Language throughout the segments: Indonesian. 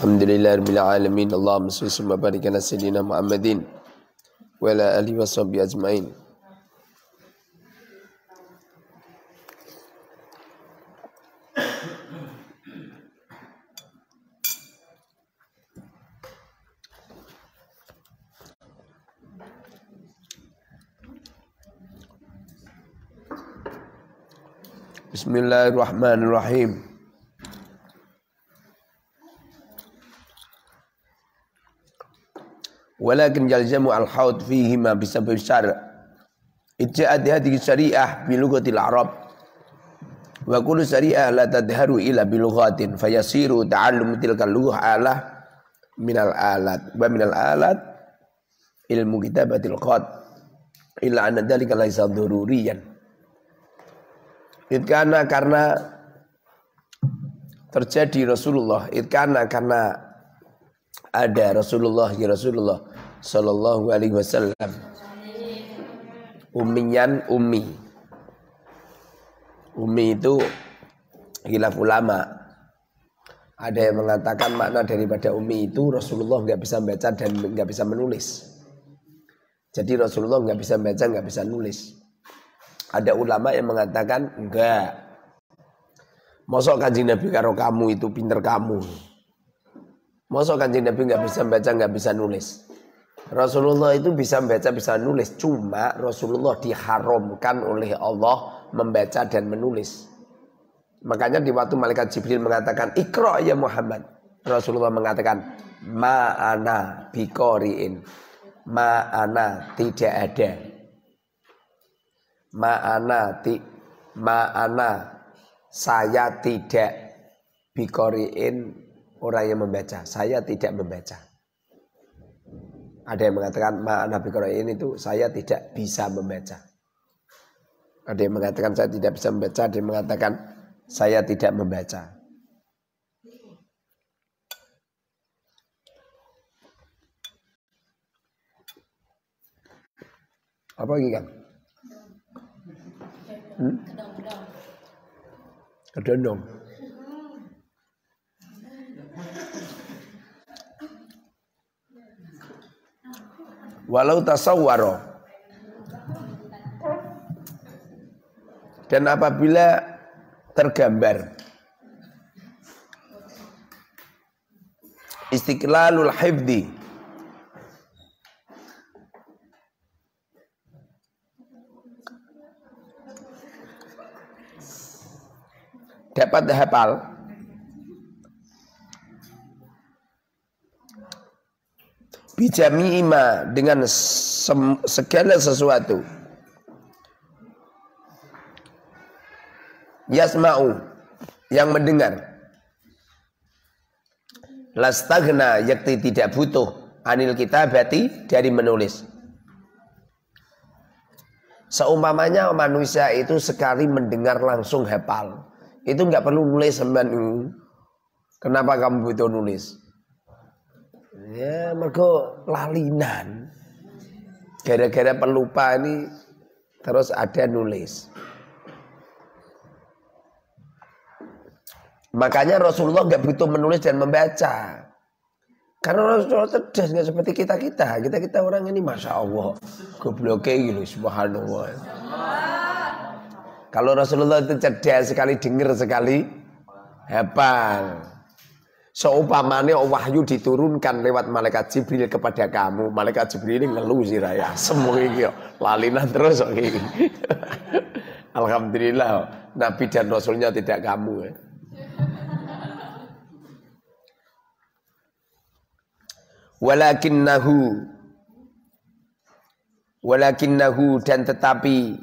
Alhamdulillahirabbil alamin. Allahumma shalli wa barik ala sayyidina Muhammadin wa ala alihi washabbihi ajmain. Bismillahirrahmanirrahim. Walakin yalzamu al-haud fihi ma bisabab syar'. Ija'at hadhihi syariah bi lughatil arab. Wa kullu syariah la tadharu ila bi lughatin fayasiru ta'allum tilkal lughah alah minal alat wa minal alat ilmu kitabatil qad illa anna dzalika laisa daruriyan. Karena terjadi Rasulullah, karena ada Rasulullah sallallahu alaihi wasallam ummi itu khilaf ulama. Ada yang mengatakan makna daripada ummi itu Rasulullah nggak bisa baca dan nggak bisa menulis. Jadi Rasulullah nggak bisa baca, nggak bisa nulis. Ada ulama yang mengatakan enggak. Mosok Kanjeng Nabi karo kamu itu pinter kamu. Mosok Kanjeng Nabi nggak bisa baca, nggak bisa nulis. Rasulullah itu bisa baca, bisa nulis. Cuma Rasulullah diharamkan oleh Allah membaca dan menulis. Makanya di waktu malaikat Jibril mengatakan Iqra ya Muhammad, Rasulullah mengatakan ma'ana biqori'in. Ma'ana tidak ada. Ma'ana saya tidak biqori'in, orang yang membaca. Saya tidak membaca. Ada yang mengatakan ma'ana biqori'in itu saya tidak bisa membaca. Ada yang mengatakan saya tidak bisa membaca. Ada yang mengatakan saya tidak membaca. Apa lagi kan? Kedondong. Walau tasawwaro, dan apabila tergambar istiqlalul hifdi, dapat hafal bijami ima dengan segala sesuatu yasma'u yang mendengar lastagna yakti tidak butuh anil kitabati dari menulis. Seumpamanya manusia itu sekali mendengar langsung hafal, itu nggak perlu nulis sebenarnya. Kenapa kamu butuh nulis? Ya mergo lalinan. Gara-gara pelupa ini terus ada nulis. Makanya Rasulullah nggak butuh menulis dan membaca. Karena Rasulullah cerdas, nggak seperti kita orang ini masya Allah gobloknya gitu, subhanallah. Kalau Rasulullah itu cerdas sekali, dengar sekali, hafal. Seumpamanya wahyu diturunkan lewat malaikat Jibril kepada kamu, malaikat Jibril ini ngeluh sih raya, semua ini lalinan terus. Alhamdulillah Nabi dan Rasulnya tidak kamu. Walakinnahu dan tetapi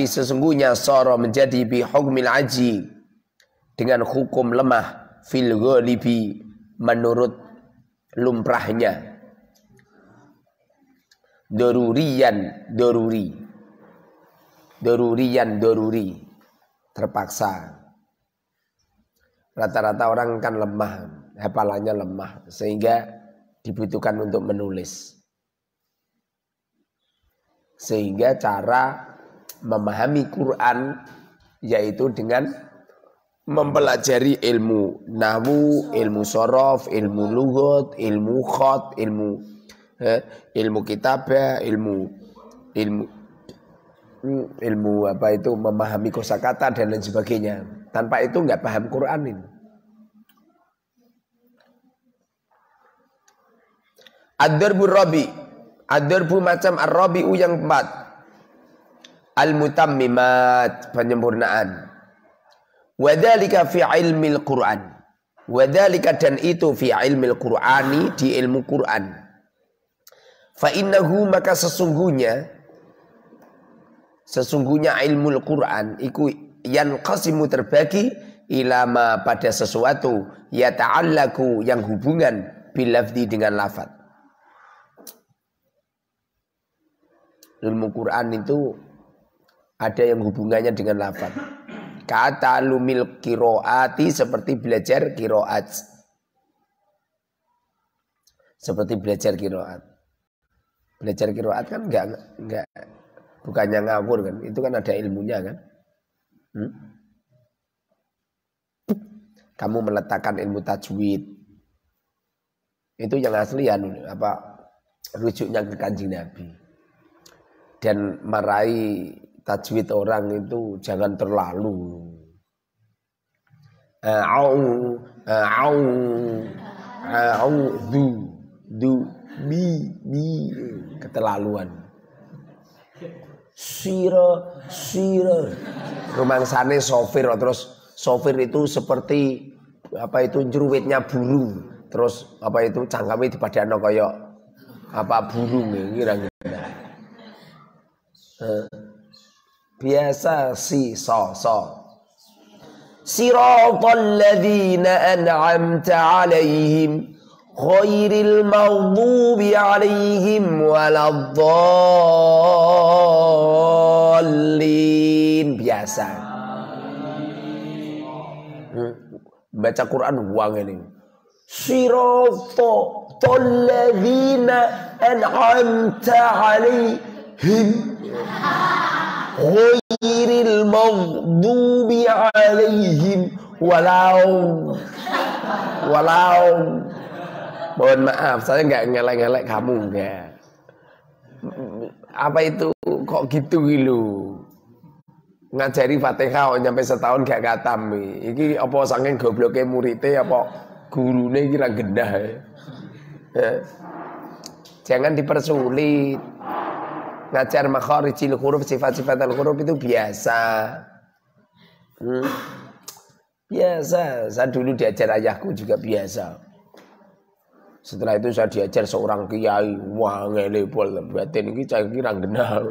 sesungguhnya sara menjadi bi hukmil aji dengan hukum lemah fil ghalibi menurut lumrahnya, daruri terpaksa. Rata-rata orang kan lemah, hafalannya lemah, sehingga dibutuhkan untuk menulis. Sehingga cara memahami Quran yaitu dengan mempelajari ilmu nahwu, ilmu shorof, ilmu lughat, ilmu khat, ilmu kitabah, ilmu apa itu memahami kosakata dan lain sebagainya. Tanpa itu nggak paham Quran ini. Ad-darbu rabi, ad-darbu macam ar-rabi'u yang keempat. Al-mutammimat, penyempurnaan. Wadzalika fi ilmil Qur'an. Wadzalika dan itu fi ilmil Qur'ani, di ilmu Qur'an. Fa innahu maka sesungguhnya ilmu Qur'an iku yanqasimu terbagi ilama pada sesuatu yata'allaku yang hubungan bilafdi dengan lafaz. Ilmu Quran itu ada yang hubungannya dengan lafaz. Kata lumil kiroati seperti belajar kiroat. Seperti belajar kiroat. Belajar kiroat kan enggak bukannya ngawur kan. Itu kan ada ilmunya kan. Kamu meletakkan ilmu tajwid. Itu yang asli ya rujuknya ke Kanjeng Nabi. Dan marahi tajwid orang itu jangan terlalu keterlaluan. Sira rumangsane sopir, terus sopir itu seperti apa itu jeruwitnya burung, terus apa itu cangkame dipadano kaya apa burung kira-kira. Biasa so siratal ladzina an'amta 'alaihim ghairil maghdubi 'alaihim waladdallin. Biasa baca Quran uang ini. Siratal ladzina an'amta 'alaihim ghairil maghdubi 'alaihim walau mohon maaf saya enggak ngelek-ngelek kamu enggak. Apa itu kok gitu lu? Ngajari Fatihah nyampe setahun gak katam iki apa saking gobloke murite apa gurune iki ra gendah. Jangan dipersulit. Ngajar makharijil huruf, sifat-sifat al-huruf itu biasa. Biasa. Saya dulu diajar ayahku juga biasa. Setelah itu saya diajar seorang kiai. Wah ngele pol batin iki cah iki ra genah.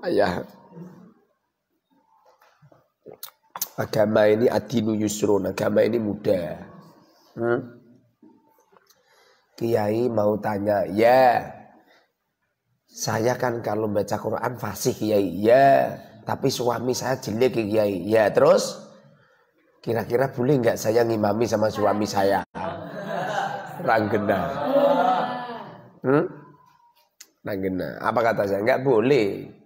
Ayah. Agama ini adinu yusrun, agama ini mudah. Kiai mau tanya, ya saya kan kalau baca Quran fasih Kiai, ya tapi suami saya jelek Kiai, ya terus kira-kira boleh nggak saya ngimami sama suami saya? Ranggena, ranggena. Apa kata saya? Nggak boleh.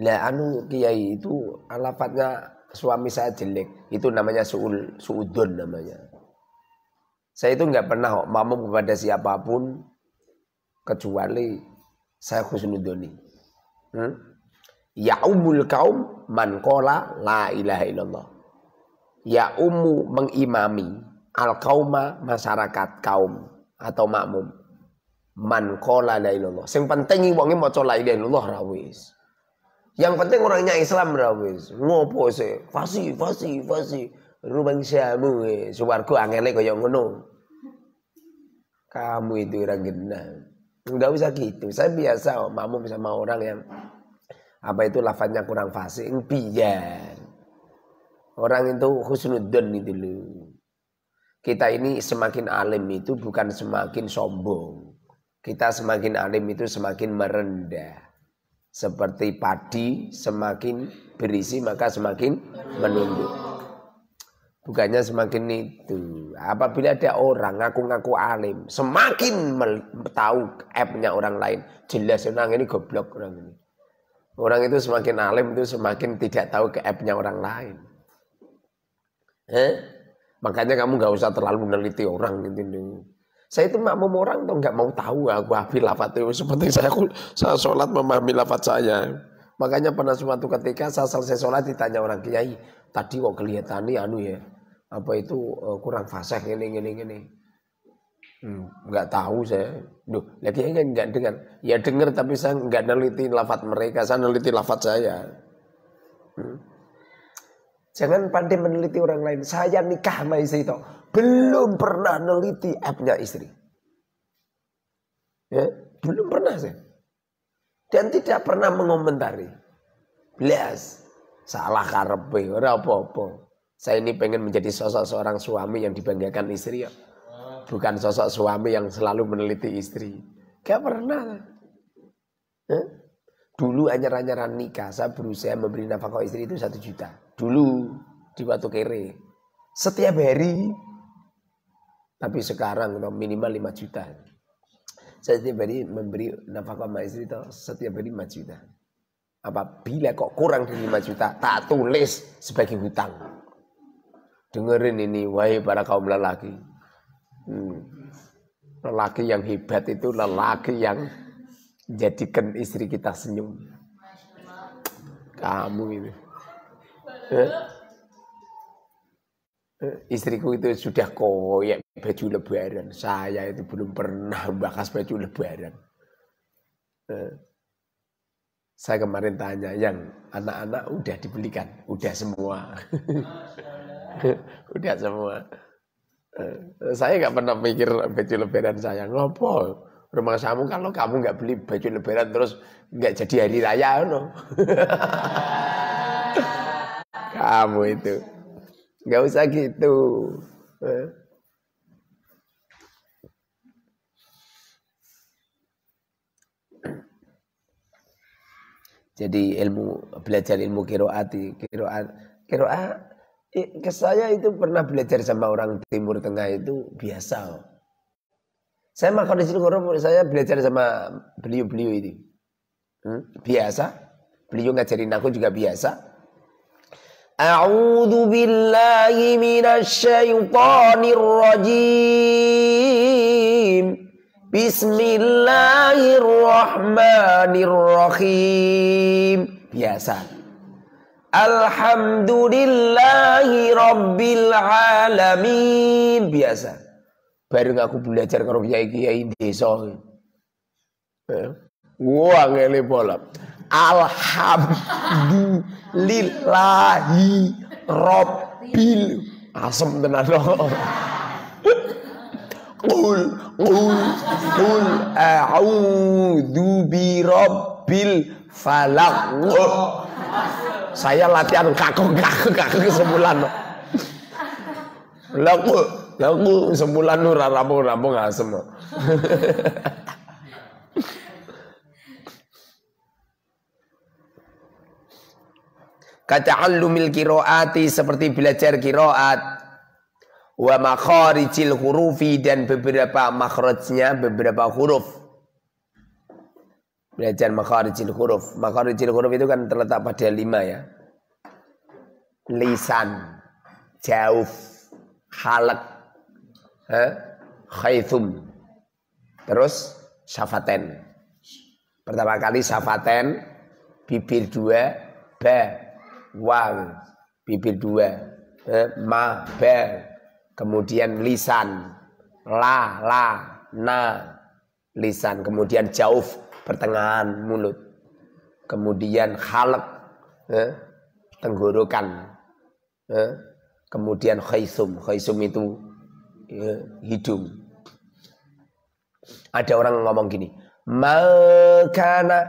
Lah Kiai itu alafatnya suami saya jelek, itu namanya suudon namanya. Saya itu nggak pernah makmum kepada siapapun kecuali saya husnudzoni. Ya umul kaum man qala la ilaha illallah. Ya mengimami al kauma masyarakat kaum atau makmum man qala la ilaha illallah. Sing penting wonge maca la ilaha illallah ra wis. Yang penting orangnya Islam ra wis. Ngopo sih? Fasi. Rumang syamu suwarga angele kaya ngono. Kamu itu orang genah. Enggak usah gitu. Saya biasa makmum sama orang yang apa itu lafaznya kurang fasih, biar. Orang itu husnudzon itu loh. Kita ini semakin alim itu bukan semakin sombong. Kita semakin alim itu semakin merendah. Seperti padi semakin berisi maka semakin menunduk. Bukannya semakin itu. Apabila ada orang ngaku-ngaku alim, semakin tahu aibnya orang lain. Jelas orang ini goblok orang ini. Orang itu semakin alim itu semakin tidak tahu keaibnya orang lain. Makanya kamu nggak usah terlalu meneliti orang gitu. Saya itu makmum orang tuh nggak mau tahu aku hafil lafaz itu. Seperti saya sholat memahami lafaz saya. Makanya pernah suatu ketika saya selesai sholat ditanya orang kiai, tadi kok kelihatan nih ya, apa itu kurang fasih gini. Nggak tahu saya. Duh, lagi kan nggak dengar. Ya dengar tapi saya nggak neliti lafaz mereka, saya neliti lafaz saya. Jangan pandai meneliti orang lain. Saya nikah sama istri itu belum pernah neliti aibnya istri. Ya, belum pernah saya. Dan tidak pernah mengomentari. Belas. Salah karepe, ora apa-apa. Saya ini pengen menjadi sosok seorang suami yang dibanggakan istri ya. Bukan sosok suami yang selalu meneliti istri. Gak pernah. Dulu anyar-anyaran nikah, saya berusaha memberi nafkah istri itu 1 juta. Dulu di Watu Kere. Setiap hari. Tapi sekarang minimal 5 juta. Saya setiap hari memberi nafkah sama istri itu setiap hari 5 juta. Apabila kok kurang dari 5 juta, tak tulis sebagai hutang. Dengerin ini, wahai para kaum lelaki. Lelaki yang hebat itu lelaki yang jadikan istri kita senyum. Kamu itu. Istriku itu sudah koyak baju lebaran. Saya itu belum pernah bakas baju lebaran. Saya kemarin tanya, yang anak-anak udah dibelikan? Udah semua. Udah semua. Saya nggak pernah mikir baju lebaran saya. Ngopo? Rumah kamu kalau kamu nggak beli baju lebaran terus nggak jadi hari raya, no? Kamu itu nggak usah gitu. Jadi belajar ilmu kiroat ke saya itu pernah belajar sama orang Timur Tengah itu biasa. Saya makan di sini saya belajar sama beliau-beliau ini. Biasa. Beliau ngajarin aku juga biasa. A'udzu billahi minasyaitonir rajim. Bismillahirrahmanirrahim. Biasa. Alhamdulillahi rabbil alamin. Biasa. Baru aku belajar karo kiai-kiai desa. Wah ngene bola. Alhamdulillahi rabbil asem tenan. Qul a'udzu birabbil falaq. Saya latihan kakek sebulan. Lagu sebulan nu rampung asem. Kata'allumil qiraati seperti belajar qiraat wa makharijil hurufi dan beberapa makhrajnya beberapa huruf. Belajar makharijil huruf. Makharijil huruf itu kan terletak pada 5 ya. Lisan, jauf, halak, khaythum. Terus syafaten. Pertama kali syafaten, bibir 2, ba, wal, bibir 2, ma, ba. Kemudian lisan, la, na, lisan. Kemudian jauf, pertengahan mulut. Kemudian halak, tenggorokan. Kemudian khaythum itu hidung. Ada orang ngomong gini, mangkana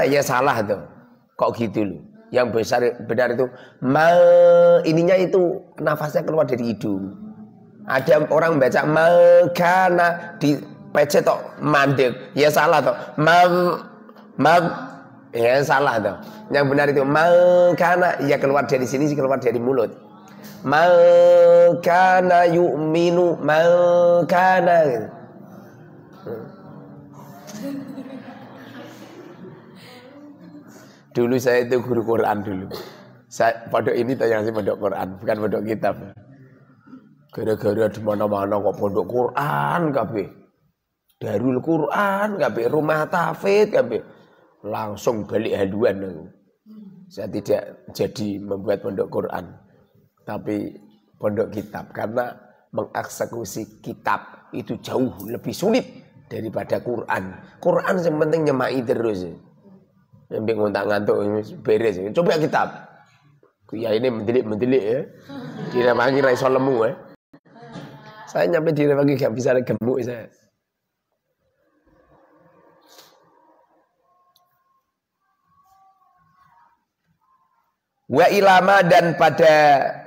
ya salah tuh. Kok gitu loh? Yang benar itu ininya itu nafasnya keluar dari hidung. Ada orang baca mangkana di pecet tok mandek. Ya salah toh. Ya salah toh. Yang benar itu mangkana ya keluar dari sini, keluar dari mulut. Mangkana yu'minu mangkana. Dulu saya itu guru Quran dulu. Pondok ini tayang pondok Quran, bukan pondok kitab. Gara-gara di mana-mana kok pondok Quran kabeh. Darul Quran kabeh, rumah tahfidz kabeh. Langsung balik haluan aku. Saya tidak jadi membuat pondok Quran, tapi pondok kitab karena mengeksekusi kitab itu jauh lebih sulit daripada Quran. Quran yang penting nyemai terus. Yang ngontak ngantuk beres. Coba kitab. Ya ini mendelik ya. Direwangi ra iso lemu ya. Saya nyampe direwangi gak bisa gemuk saya. Wa ilama dan pada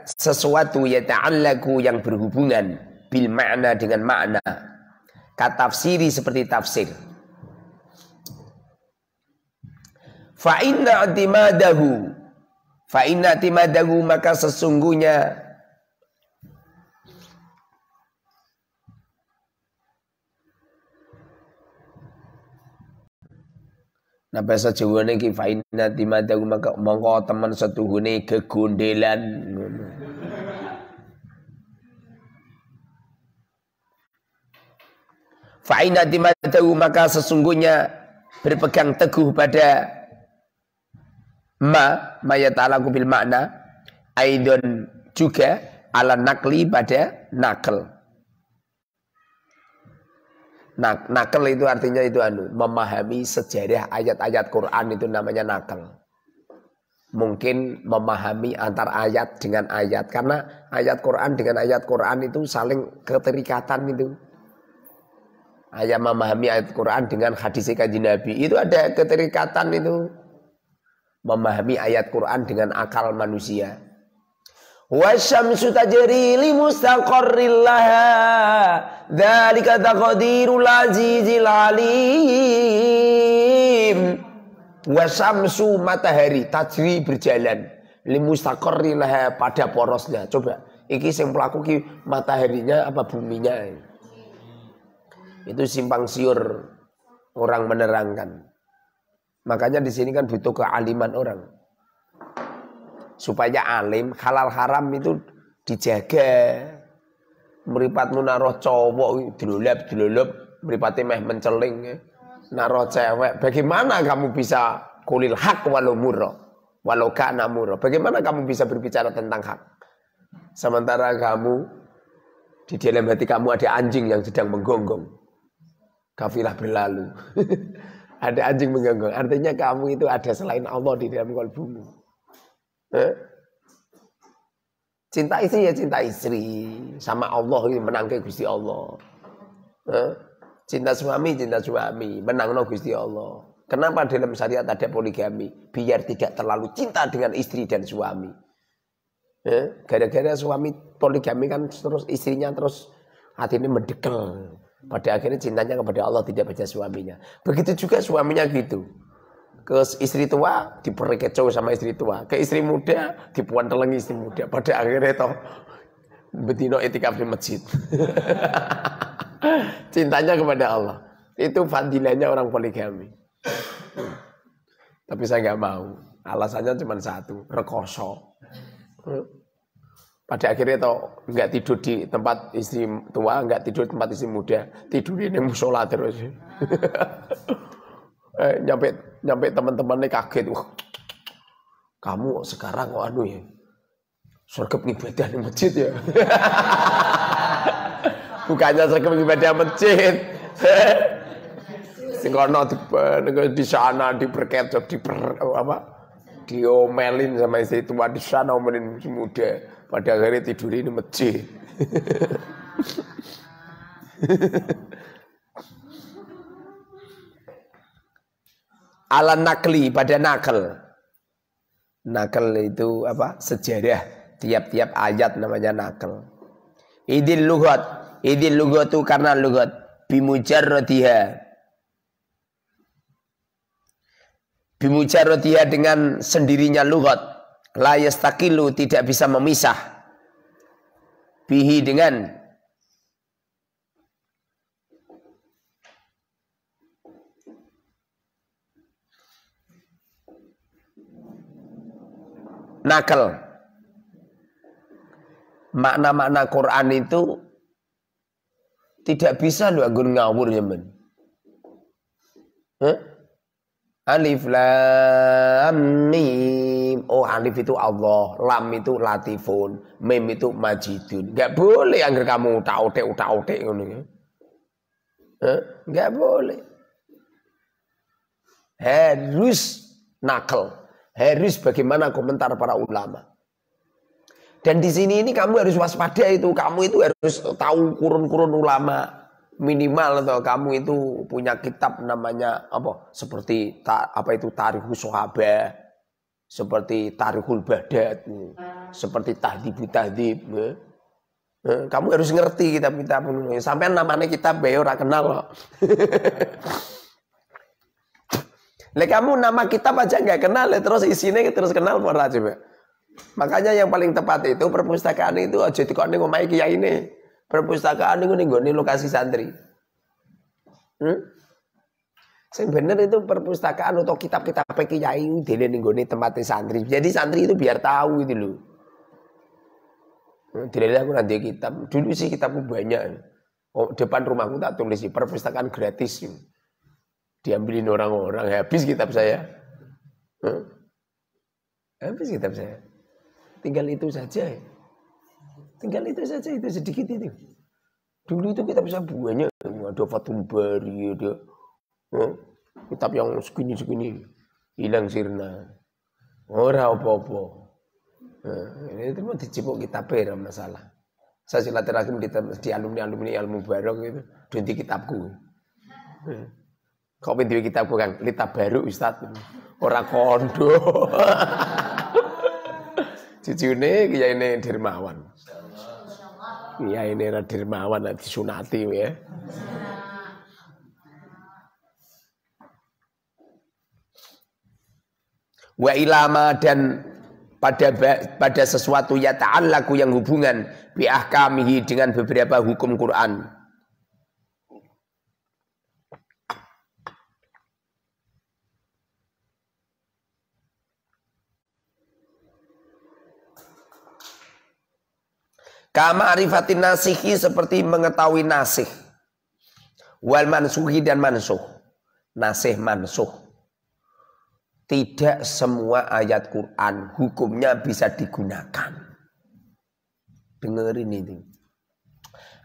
sesuatu yata'allaku yang berhubungan bil makna dengan makna. Katafsiri seperti tafsir. Fa inna i'timadahu maka sesungguhnya nah bahasa Jawane ki fa inna i'timadahu maka mongko temen setuhune gegondelan ngono. Fa inna i'timadahu maka sesungguhnya berpegang teguh pada ma yata'allaqu bil makna aidon juga ala nakli pada nakal. Nakal itu artinya itu memahami sejarah ayat-ayat Quran itu namanya nakal. Mungkin memahami antar ayat dengan ayat karena ayat Quran dengan ayat Quran itu saling keterikatan itu. Ayat memahami ayat Quran dengan hadis Kanjeng Nabi itu ada keterikatan itu. Memahami ayat Quran dengan akal manusia. Wasyamsu tajri li mustaqarril laha dzalika taqdirul azizil alim. Wasyamsu matahari tajri berjalan li mustaqarril laha pada porosnya. Coba iki sing pelaku ki mataharinya apa buminya? Itu simpang siur orang menerangkan. Makanya di sini kan butuh kealiman orang. Supaya alim, halal haram itu dijaga. Mripatmu naruh cowok dilolap, mripate meh menceling. Naruh cewek, bagaimana kamu bisa kulil hak walau murra, walau kana murra? Bagaimana kamu bisa berbicara tentang hak? Sementara kamu di dalam hati kamu ada anjing yang sedang menggonggong. Kafilah berlalu. Ada anjing menggonggong. Artinya kamu itu ada selain Allah di dalam kalbumu. Cinta istri ya cinta istri. Sama Allah ini menang ke Gusti Allah. Cinta suami. Menang no Gusti Allah. Kenapa dalam syariat ada poligami? Biar tidak terlalu cinta dengan istri dan suami. Gara-gara suami poligami kan terus istrinya terus hatinya mendekel. Pada akhirnya cintanya kepada Allah tidak pada suaminya. Begitu juga suaminya gitu. Ke istri tua diperkecoh sama istri tua. Ke istri muda dipuantelengi istri muda. Pada akhirnya toh betino itikaf di masjid. Cintanya kepada Allah. Itu fadilahnya orang poligami. Tapi saya nggak mau. Alasannya cuma satu, rekoso. Pada akhirnya toh nggak tidur di tempat istri tua, nggak tidur di tempat istri muda, tidur di musola terus. Nyampe teman-temannya kaget. Wah, kamu sekarang kok ya? Sergap ibadah di masjid ya? Bukannya sergap ibadah masjid. Singkono di sana diperkecoh, diomelin sama istri tua di sana omelin istri muda. Pada akhirnya tidur ini masjid. Ala nakli pada nakal. Nakal itu apa? Sejarah. Tiap-tiap ayat namanya nakal. Idil lughat itu karena lughat bimujarradiha. Bimujarradiha dengan sendirinya lughat. La yastaqilu tidak bisa memisah bihi dengan nakal. Makna-makna Quran itu tidak bisa lu anggun ngawur zaman. Alif lam mim. Oh, alif itu Allah, lam itu latifun, mim itu majidun. Enggak boleh angger kamu utak-utik ngono. Enggak boleh. Harus nakal. Harus bagaimana komentar para ulama. Dan di sini ini kamu harus waspada itu. Kamu itu harus tahu kurun-kurun ulama. Minimal atau kamu itu punya kitab namanya apa? Seperti Tarikhus Sahabah, seperti Tarikhul Baghdad, seperti Tahdzibut Tahdzib. Kamu harus ngerti kitab-kitab ini. Sampai namanya kitab bae ora kenal. Lah kamu nama kitab aja nggak kenal, terus isinya terus kenal ora coba. Makanya yang paling tepat itu perpustakaan itu aja dikone ngomahe kiai ini. Perpustakaan itu nih lokasi santri. Sing bener itu perpustakaan atau kitab-kitab kiai dene ning tempatnya santri. Jadi santri itu biar tahu itu loh. Dene aku nanti kitab. Dulu sih kitabku banyak. Oh, depan rumahku tak tulis sih perpustakaan gratis. Diambilin orang-orang, habis kitab saya. Habis kitab saya. Tinggal itu saja. Tinggal itu saja, itu sedikit itu. Dulu itu kita bisa banyak. Ada Fathul Bari, ada kitab yang segini-segini. Hilang sirna. Ora apa-apa. Itu mau dicipok kitab era masalah. Saya silaturahim di alumni ilmu barok itu. Ganti kitabku. Kok pintu kitabku kan? Kitab baru Ustaz. Ora kondo. Cucune kiyaine Dermawan. Kiyaine Dermawan disunati ya. Wa ilama dan pada sesuatu ya ta'allaku yang hubungan bi ahkamihi dengan beberapa hukum Quran. Kama arifatin nasikhi seperti mengetahui nasih. Wal mansuhi dan mansuh. Nasih mansuh. Tidak semua ayat Quran hukumnya bisa digunakan. Dengerin ini.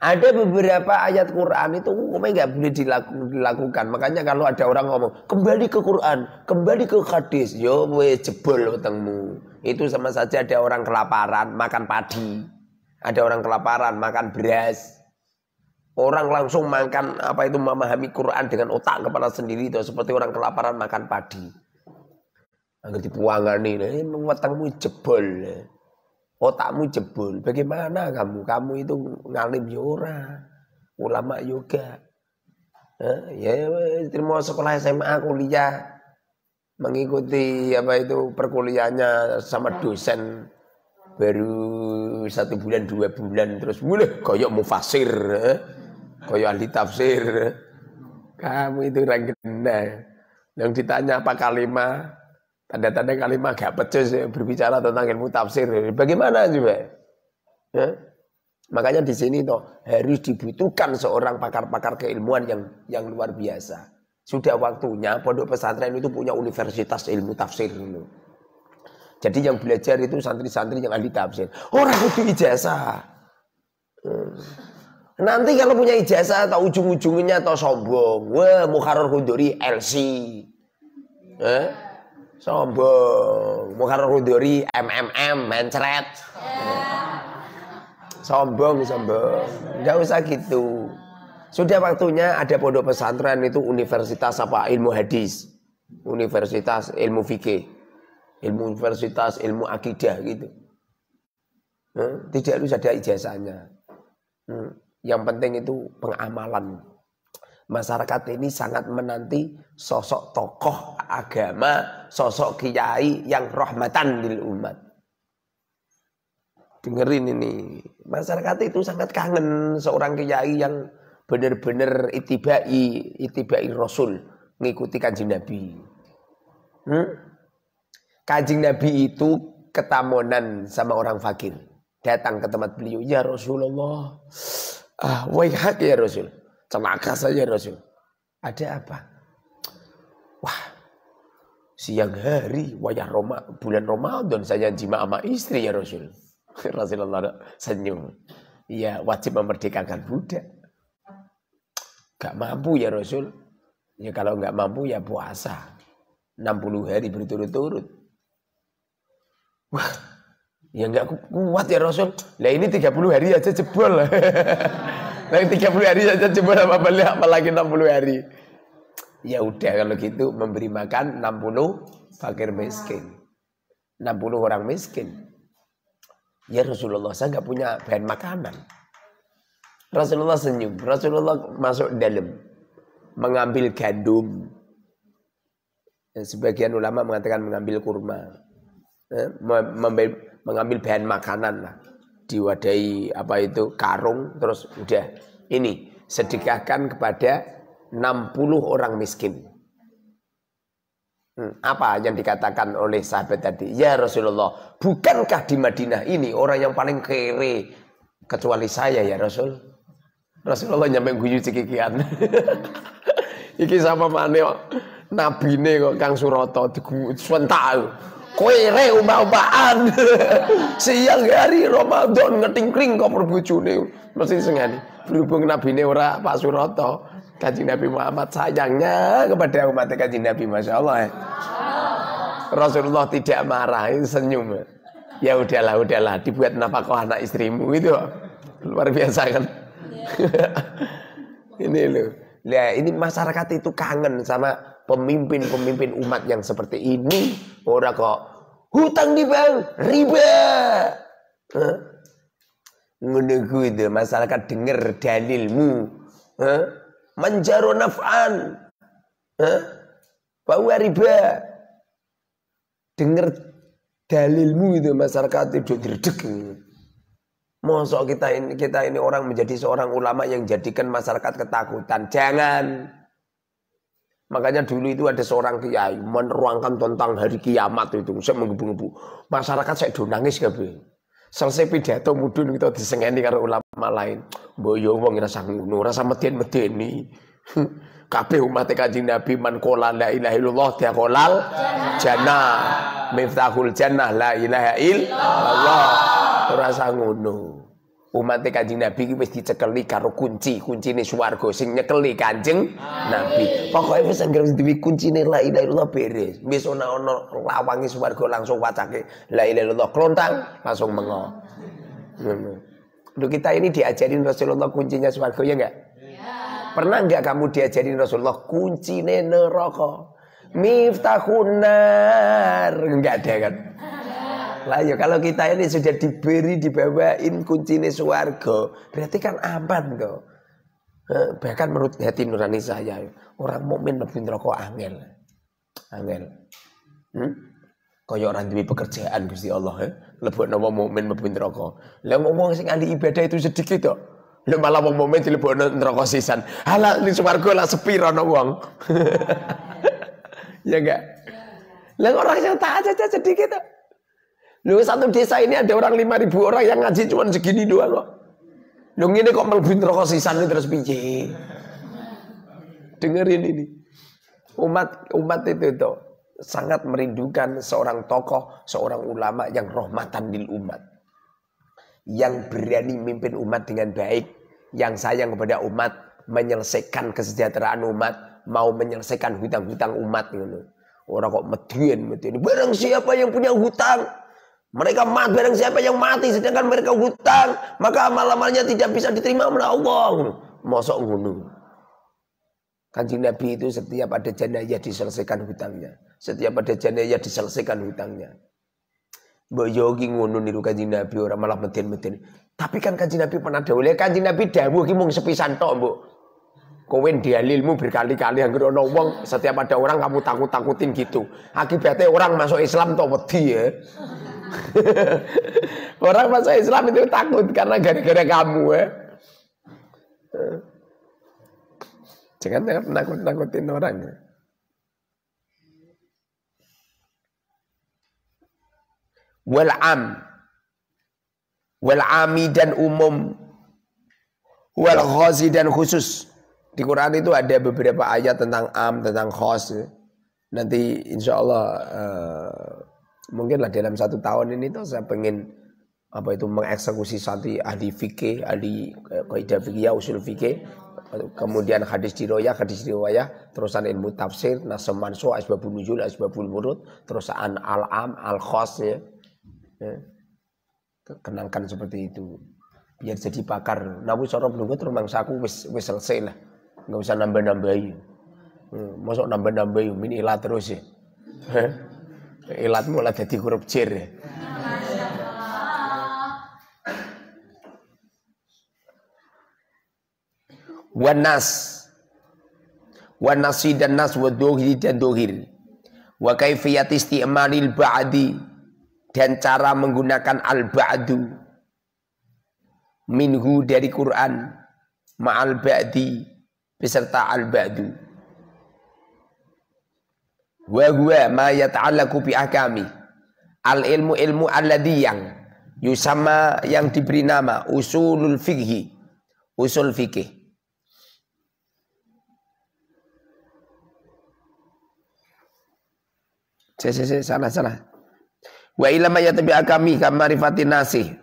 Ada beberapa ayat Quran itu hukumnya nggak boleh dilakukan. Makanya kalau ada orang ngomong kembali ke Quran, kembali ke hadis, yo weh jebol wetengmu. Itu sama saja ada orang kelaparan makan padi. Ada orang kelaparan makan beras. Orang langsung makan memahami Quran dengan otak kepala sendiri itu seperti orang kelaparan makan padi. Angger dipuangani, wetengmu jebol. Otakmu jebol. Bagaimana kamu? Kamu itu ngalim ya ora. Ulama juga. Ya terima sekolah SMA kuliah mengikuti perkuliahannya sama dosen. Baru 1 bulan 2 bulan terus boleh koyok mufasir, koyok ahli tafsir. Kamu itu orang kena. Yang ditanya apa kalimat, tanda-tanda kalimat gak pecus berbicara tentang ilmu tafsir. Bagaimana juga? Makanya di sini toh harus dibutuhkan seorang pakar-pakar keilmuan yang luar biasa. Sudah waktunya pondok pesantren itu punya universitas ilmu tafsir dulu. Jadi yang belajar itu santri-santri yang ahli tafsir. Orang butuh ijazah. Nanti kalau punya ijazah atau ujung-ujungnya atau sombong. Wah, Mukharrar Quduri LC. Sombong. Mukharrar Quduri MMM mencret. Sombong. Enggak usah gitu. Sudah waktunya ada pondok pesantren itu universitas ilmu hadis. Universitas ilmu fikih. Ilmu universitas, ilmu akidah gitu. Tidak harus ada ijazahnya. Yang penting itu pengamalan. Masyarakat ini sangat menanti sosok tokoh agama, sosok kiai yang rahmatan lil umat. Dengerin ini. Masyarakat itu sangat kangen seorang kiai yang benar-benar itibai Rasul, mengikuti Kanjeng Nabi. Kanjeng Nabi itu ketamunan sama orang fakir. Datang ke tempat beliau, ya Rasulullah. Waihak ya Rasul. Celaka saja Rasul. Ada apa? Wah, siang hari, bulan Ramadan saya jima sama istri ya Rasul. Rasulullah senyum. Ya wajib memerdekakan budak. Gak mampu ya Rasul. Ya kalau gak mampu ya puasa. 60 hari berturut-turut. Wah, ya enggak kuat ya Rasul. Lah ini 30 hari aja jebol. Lah 30 hari aja jebol apalagi 60 hari. Ya udah kalau gitu memberi makan 60 fakir miskin. 60 orang miskin. Ya Rasulullah, saya enggak punya bahan makanan. Rasulullah senyum. Rasulullah masuk dalam mengambil gandum. Sebagian ulama mengatakan mengambil kurma. Mengambil bahan makanan lah, diwadahi apa itu karung, terus udah ini sedekahkan kepada 60 orang miskin. Apa yang dikatakan oleh sahabat tadi? Ya Rasulullah, bukankah di Madinah ini orang yang paling kere kecuali saya ya Rasul? Rasulullah nyampe guyu cikikian. Iki sama maneh nabine kok Kang Surata disentak. Kowe umpah-umpahan. Siang hari Ramadan ngetingkring kok berbojone mesti sengani. Berhubung nabine ora Pak Surata, Kanjeng Nabi Muhammad sayangnya kepada umat Kanjeng Nabi, masyaallah. Rasulullah tidak marah, senyum. Ya udahlah, dibuat nafkah anak istrimu itu. Luar biasa kan? Ini loh. Nah, ini masyarakat itu kangen sama pemimpin-pemimpin umat yang seperti ini. Orang kok hutang di bank, riba. Menunggu itu masyarakat dengar dalilmu. Manjaro naf'an. Bahwa riba. Dengar dalilmu itu masyarakat itu derdek. Mosok kita ini orang menjadi seorang ulama yang jadikan masyarakat ketakutan. Jangan. Makanya dulu itu ada seorang kiai menerangkan tentang hari kiamat itu. Saya menggebu-gebu. Masyarakat saya do nangis kabeh. Selesai pidato mudun kita disengeni karo ulama lain. Mbok yo wong rasa ngono, rasa meden-medeni. Kabeh umat Kanjeng Nabi man qala la ilaha illallah diaqolal jannah. Miftahul jannah la ilaha illallah. Ora usah ngono. Umat Kanjeng Nabi iki wis dicekeli karo kuncine swarga sing nyekeli Kanjeng Nabi. Pokoke wis anggere duwe kuncine la ilaha illallah beres. Wis ana lawange swarga langsung wacake la ilaha illallah klontang langsung mengo. Ngono. Lho kita ini diajarin Rasulullah kuncinya swarga ya enggak? Pernah enggak kamu diajarin Rasulullah kuncine neraka? Miftahun nar. Enggak ada kan? Lah ya kalau kita ini sudah dibawain kuncine swarga, berarti kan aman kok. Bahkan menurut hati nurani saya, orang mukmin mlebu neraka angel. Angel. Kaya orang duwe pekerjaan Gusti Allah, lebokno wong mukmin mlebu neraka. Lah ngomong sing ahli ibadah itu sedikit kok. Lah malah wong mukmin dilebokno neraka sisan. Halah ning swarga lah sepi rono wong. Ya enggak? Lah orang yang taat aja sedikit kok. Loh satu desa ini ada orang 5.000 orang yang ngaji cuma segini doang kok. Loh ini kok mlebu neraka sisan terus piye? Dengerin ini. Umat itu sangat merindukan seorang tokoh, seorang ulama yang rahmatan lil umat. Yang berani memimpin umat dengan baik, yang sayang kepada umat, menyelesaikan kesejahteraan umat, mau menyelesaikan hutang-hutang umat gitu. Orang kok medien. Barang siapa yang punya hutang, mereka mati, barang siapa yang mati sedangkan mereka hutang, maka amal-amalnya tidak bisa diterima oleh Allah. Mosok ngono. Kanjeng Nabi itu setiap ada jenazah diselesaikan hutangnya. Setiap ada jenazah diselesaikan hutangnya. Mbok yogi ngono niru Kanjeng Nabi orang malah meden-meden. Tapi kan Kanjeng Nabi pernah dawuh, Kanjeng Nabi dawuh ki mung sepisan tok, Mbok. Kowe dalilmu berkali-kali anggere ana wong, setiap ada orang kamu takut-takutin gitu. Akibatnya orang masuk Islam tok wedi ya. Orang masuk Islam itu takut karena gara-gara kamu ya. Jangan nakut-nakutin orang ya. wal am, wal ami dan umum, wal khasi dan khusus. Di Quran itu ada beberapa ayat tentang am, tentang khas. Nanti insya Allah mungkinlah dalam 1 tahun ini tuh saya pengen mengeksekusi satu ahli fikih, ahli kaidah fikih, usul fikih, kemudian hadis riwayah, terusan ilmu tafsir, nasam mansukh, asbabun nuzul, asbabul wurud, terusan al-am, al-khas ya. Kenangkan seperti itu. Biar jadi pakar. Nabi soro blungut rumangsaku wis selesai lah. Enggak usah nambah-nambahi. Masuk nambah-nambahi min ilat terus ya. Ilatmu lah dadi huruf jer ya. Wanasi dan nas wa dohir dan dohir. Wa kaifiyat isti'malil ba'di dan cara menggunakan al-ba'du minhu dari Quran ma'al ba'di beserta al-ba'du. Wa huwa ma yata'allaqu bi ahkami al-ilmu alladhi yang yusamma yang diberi nama usulul fikhi, usul fikih. Salah. Wa ilama yatabi akami kamarifatin nasih.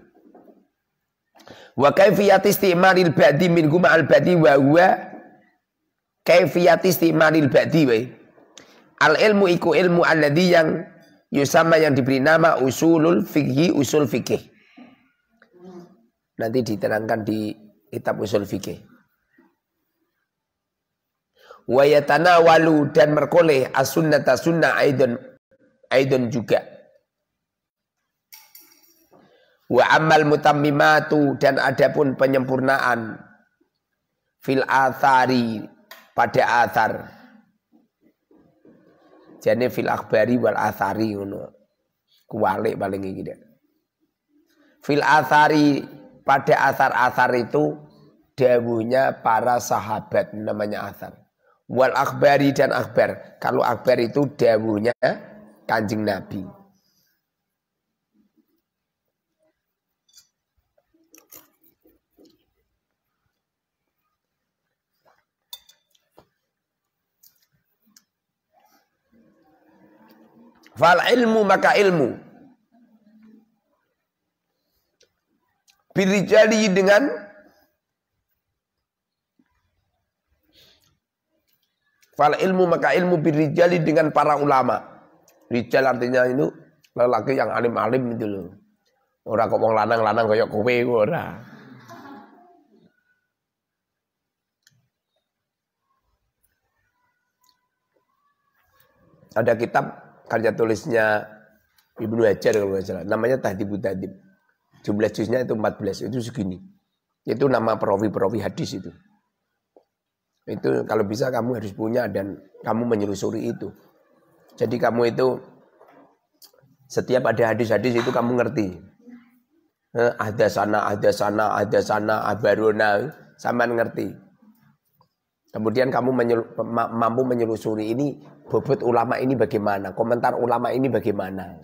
Wa kaifiyat isti'malil ba'di min huma al ba'di wa huwa kaifiyat isti'malil ba'di wa al ilmu iku ilmu alladhi yang yusama yang diberi nama usulul fikhi, usul fikih. Nanti diterangkan di kitab usul fikih. Wa yatanawalu dan merkoleh as-sunnata sunnah aidon juga. Wa amal mutammimatu dan adapun penyempurnaan fil athari pada athar. Jadi fil akhbari wal athari ngono. Kuwalik paling iki dak. Fil athari pada athar-athar itu dawuhnya para sahabat namanya athar. Wal akhbari dan akhbar. Kalau akhbar itu dawuhnya Kanjeng Nabi. Fal ilmu maka ilmu birijali dengan fal ilmu maka ilmu birijali dengan para ulama. Rijal artinya itu lelaki yang alim-alim itu loh. Ora kok wong lanang-lanang kaya kowe ora. Ada kitab karya tulisnya Ibnu Hajar kalau nggak salah. Namanya Tahdhibut Tahdhib. Jumlah juznya itu 14. Itu segini. Itu nama perawi-perawi hadis itu. Itu kalau bisa kamu harus punya dan kamu menyelusuri itu. Jadi kamu itu setiap ada hadis-hadis itu kamu ngerti. Ada sana, abarona, sampean ngerti. Kemudian kamu mampu menyelusuri ini bobot ulama ini bagaimana, komentar ulama ini bagaimana.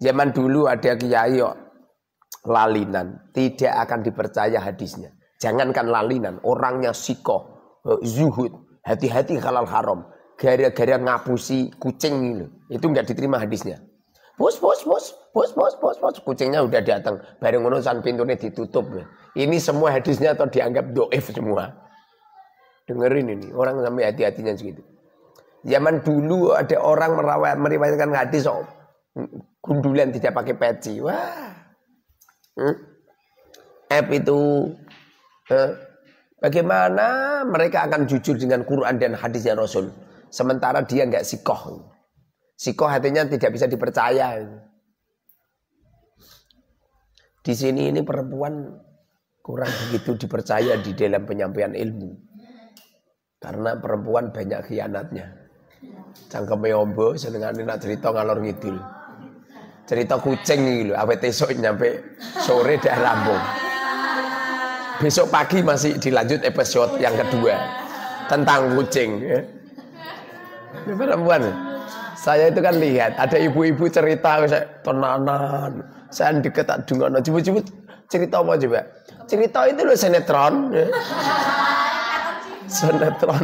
Zaman dulu ada kiai lalinan, tidak akan dipercaya hadisnya. Jangankan lalinan, orangnya sikoh, zuhud, hati-hati halal haram. Gara-gara ngapusi kucing itu enggak diterima hadisnya. Bos, kucingnya udah datang. Bareng urusan pintunya ditutup. Ini semua hadisnya atau dianggap doif semua. Dengerin ini, orang sampai hati-hatinya segitu. Zaman dulu ada orang meriwayatkan hadis gundulan tidak pakai peci. Wah. Itu bagaimana mereka akan jujur dengan Quran dan hadisnya Rasul. Sementara dia enggak sikoh. Sikoh hatinya tidak bisa dipercaya. Di sini ini perempuan kurang begitu dipercaya di dalam penyampaian ilmu. Karena perempuan banyak khianatnya. Cangkeme ombo senengane nak cerita ngalor ngidul. Cerita kucing iki lho, awet esuk nyampe sore dah rampung. Besok pagi masih dilanjut episode yang kedua tentang kucing ya. Perempuan Saya itu kan lihat ada ibu-ibu cerita saya tenanan, saya deket tak dengar, coba cerita apa coba? Cerita itu loh sinetron, ya. Sinetron,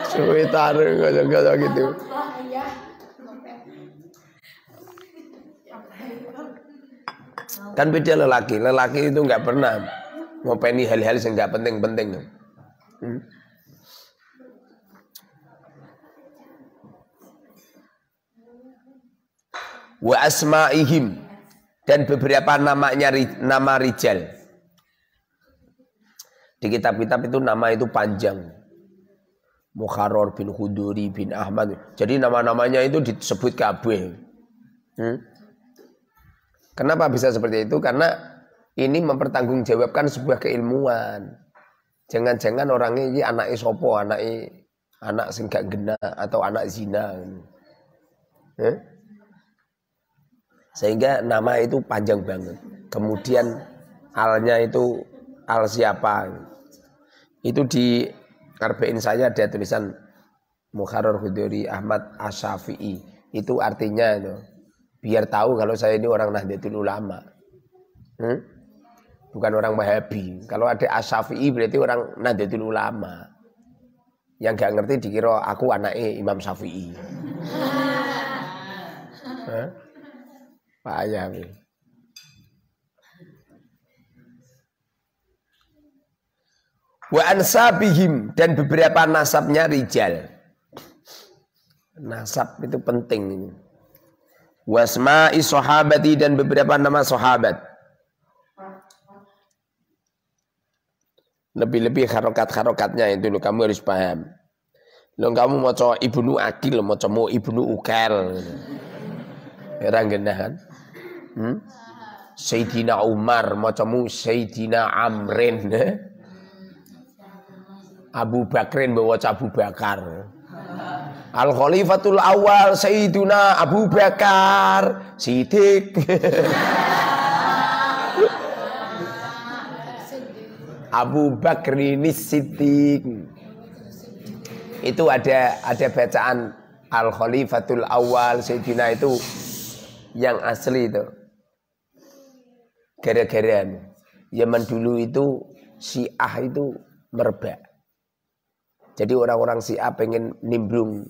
cerita kayak gitu. Kan beda lelaki itu nggak pernah ngopeni hal-hal yang nggak penting-penting. Wa asma'ihim, dan beberapa nama rijal. Di kitab-kitab itu nama itu panjang. Mukharrar bin Khuduri bin Ahmad. Jadi nama-namanya itu disebut kabeh. Kenapa bisa seperti itu? Karena ini mempertanggungjawabkan sebuah keilmuan. Jangan-jangan orangnya ini anak sopo, anak sing gak gena atau anak zina. Sehingga nama itu panjang banget. Kemudian alnya itu al siapa? Itu di Arba'in saya ada tulisan Mukharrar Khuduri Ahmad Asy-Syafi'i. Itu artinya itu, biar tahu kalau saya ini orang Nahdlatul Ulama. Bukan orang Wahabi. Kalau ada Asy-Syafi'i berarti orang Nahdlatul Ulama. Yang gak ngerti dikira aku anaknya Imam Syafi'i. Pak Ayah. Wa ansabihim, dan beberapa nasabnya rijal. Nasab itu penting. Wasma'i sahabati, dan beberapa nama sahabat. Lebih-lebih harokat-harokatnya itu loh, kamu harus paham. Lo kamu mau coba Ibnu Akil, mau coba Ibnu Ukail. Orang genah kan? Sayyidina Umar, mau coba Sayyidina Amrin. Abu Bakrin bawa Abu Bakar. Al Khalifatul Awal Sayyiduna Abu Bakar Siddiq. Abu Bakrin Siddiq. Itu ada bacaan Al Khalifatul Awal Sayyidina itu yang asli itu. Gara-gara zaman dulu itu Syiah itu merebak. Jadi orang-orang Syiah pengen nimbrung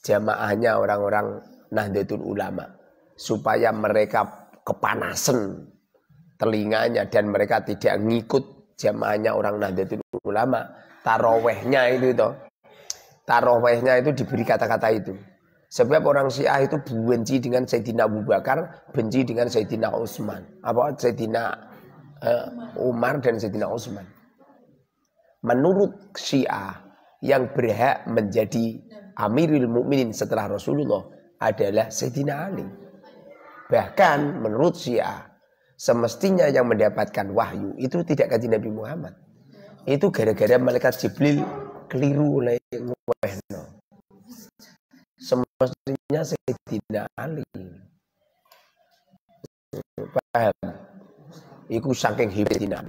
jamaahnya orang-orang Nahdlatul Ulama supaya mereka kepanasan telinganya dan mereka tidak ngikut jamaahnya orang Nahdlatul Ulama. Tarawehnya itu diberi kata-kata itu. Sebab orang Syiah itu benci dengan Sayyidina Abu Bakar, benci dengan Sayyidina Utsman. Sayyidina Umar dan Sayyidina Utsman. Menurut Syiah, yang berhak menjadi Amirul Mukminin setelah Rasulullah adalah Sayyidina Ali. Bahkan menurut Syiah, semestinya yang mendapatkan wahyu itu tidak kanjeng Nabi Muhammad. Itu gara-gara malaikat Jibril keliru oleh ngwehno. Semestinya Sayyidina Ali. Paham? Iku saking hebatnya.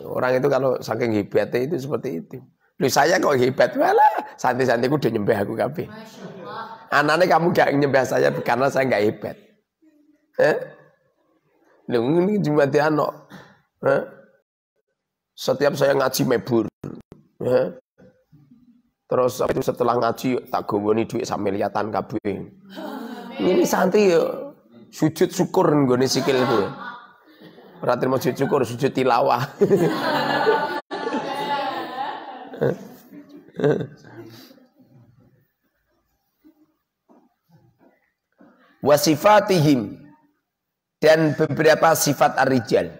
Orang itu kalau saking hebatnya itu seperti itu. Loh saya kok hebat? Walah, santai-santaiku udah nyembah aku kabeh. Anaknya kamu gak nyembah saya karena saya gak hebat. Loh ini cuma dia anak. Setiap saya ngaji mebur. Terus itu setelah ngaji tak gowoni duit sak miliatan kabeh. Ini santri yo sujud syukur nggone sikil itu. Ora trimo sujud syukur, sujud tilawah. Wasifatihim, dan beberapa sifat ar-rijal.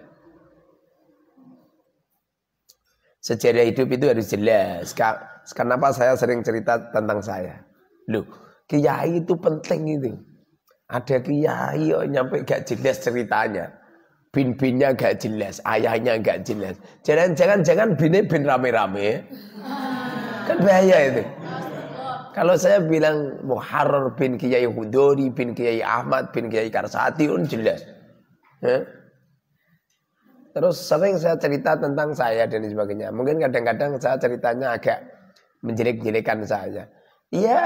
Sejarah hidup itu harus jelas. Kenapa saya sering cerita tentang saya? Loh, kiai itu penting itu. Ada kiai nyampe gak jelas ceritanya. Bin-binnya gak jelas, ayahnya gak jelas. Jangan bin rame-rame. Kan bahaya itu. Kalau saya bilang Mukharrar bin Kiai Khuduri, bin Kiai Ahmad, bin Kiai Karsati, jelas. Terus sering saya cerita tentang saya dan sebagainya. Mungkin kadang-kadang saya ceritanya agak menjelek-jelekan saya. Ya,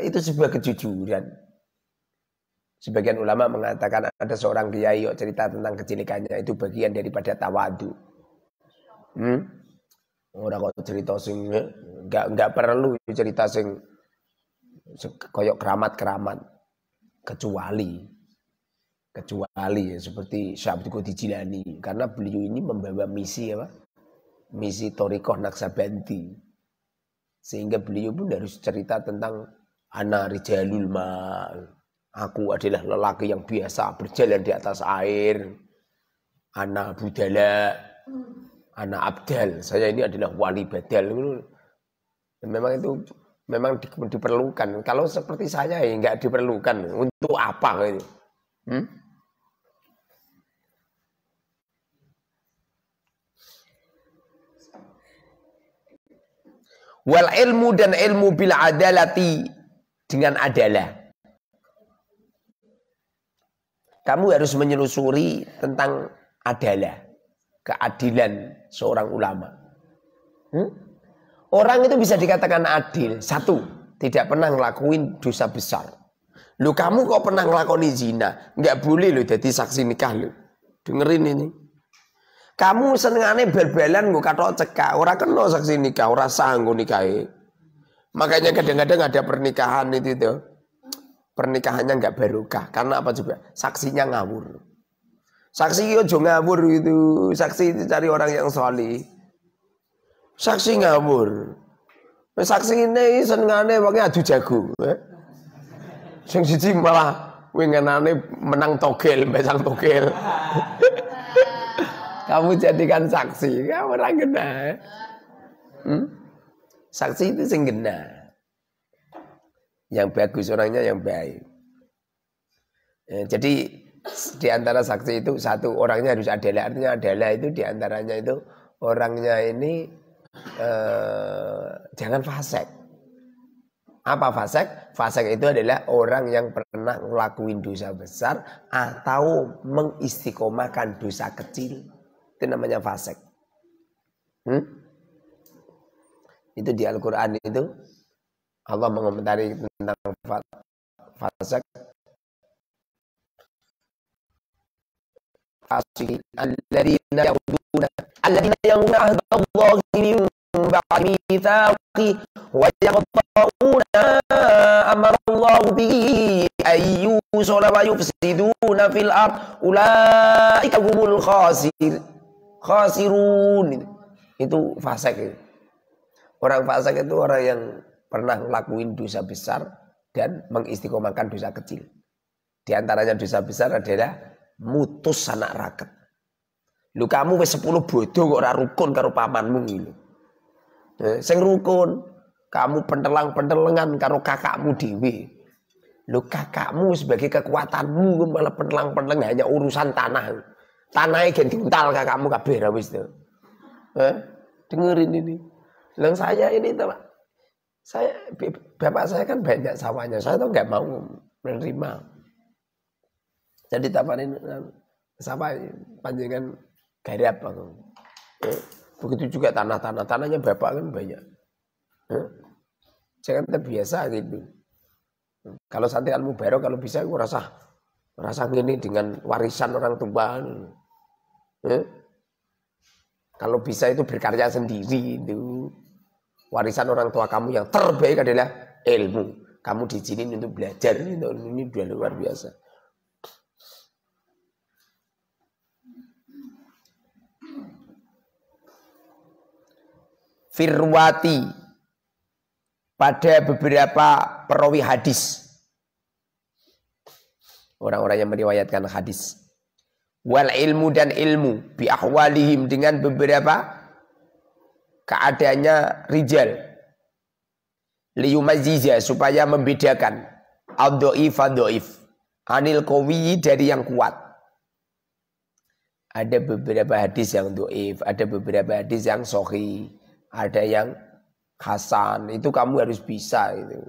itu sebuah kejujuran. Sebagian ulama mengatakan ada seorang kiai cerita tentang kecilikannya itu bagian daripada tawadu. Orang kok cerita sing enggak perlu cerita sing koyok keramat kecuali ya, seperti Syekh Abdul Qadir Jilani karena beliau ini membawa misi apa? Misi Thariqah Naqsabandi. Sehingga beliau pun harus cerita tentang ana rijalul ma. Aku adalah lelaki yang biasa berjalan di atas air. Ana budala, ana abdal. Saya ini adalah wali badal. Memang itu memang diperlukan. Kalau seperti saya ya enggak diperlukan. Untuk apa gitu? Wal ilmu dan ilmu bil adalati dengan adalah. Kamu harus menyelusuri tentang adalah, keadilan seorang ulama. Orang itu bisa dikatakan adil. Satu, tidak pernah ngelakuin dosa besar. Lu kamu kok pernah ngelakoni zina? Enggak boleh lu jadi saksi nikah lu. Dengerin ini. Kamu senengane bal-balan nggo kathok cekak, ora kena saksi nikah, ora sah nggo nikahi. Makanya kadang-kadang ada pernikahan itu tuh. Pernikahannya enggak barokah. Karena apa juga? Saksinya ngawur. Saksi ojo ngawur itu. Saksi itu cari orang yang saleh. Saksi ngawur. Saksi ini senengane wong adu jago. Sing siji malah wingenane menang togel, besang togel. Kamu jadikan saksi, kamu ora kena. Saksi itu sing kena. Yang bagus orangnya yang baik. Jadi di antara saksi itu satu orangnya harus adalah, artinya adalah itu di antaranya itu orangnya ini jangan fasik. Apa fasik? Fasik itu adalah orang yang pernah ngelakuin dosa besar atau mengistiqomahkan dosa kecil. Itu namanya fasik. Itu di Al-Quran itu Allah mengomentari tentang fasik. Alladzina yaquduna ahdallahi min ba'di mitsaqi wa yaqta'una amarallahu bihi ayyusala wa yufsiduna fil ard ulaika humul khasirun. Itu fasik. Orang fasik itu orang yang pernah ngelakuin dosa besar dan mengistiqomahkan dosa kecil. Di antaranya dosa besar adalah mutus anak raket. Lu kamu wis 10 bodoh kok ora rukun karo pamanmu gitu. Sing rukun, kamu pentelang-pentelengan karo kakakmu dhewe. Lu kakakmu sebagai kekuatanmu malah pentelang-penteleng hanya urusan tanah. Tanahnya gen diuntal kakakmu kabeh ra wis to. Dengerin ini. Lang saya ini tuh, bapak saya kan banyak sawahnya, saya tuh nggak mau menerima. Jadi tapanin sawah panjangan garap aku. Begitu juga tanahnya bapak kan banyak. Jangan terbiasa gitu. Kalau santrian mubarok kalau bisa aku rasa gini dengan warisan orang tua. Kalau bisa itu berkarya sendiri itu. Warisan orang tua kamu yang terbaik adalah ilmu. Kamu diizinin untuk belajar. Ini udah luar biasa. Firwati pada beberapa perawi hadis. Orang-orang yang meriwayatkan hadis. Wal ilmu dan ilmu. Bi ahwalihim dengan beberapa keadaannya rijal liyumaziza supaya membedakan ad-dhaif anil qawi dari yang kuat. Ada beberapa hadis yang dhaif, ada beberapa hadis yang sahih, ada yang hasan. Itu kamu harus bisa itu.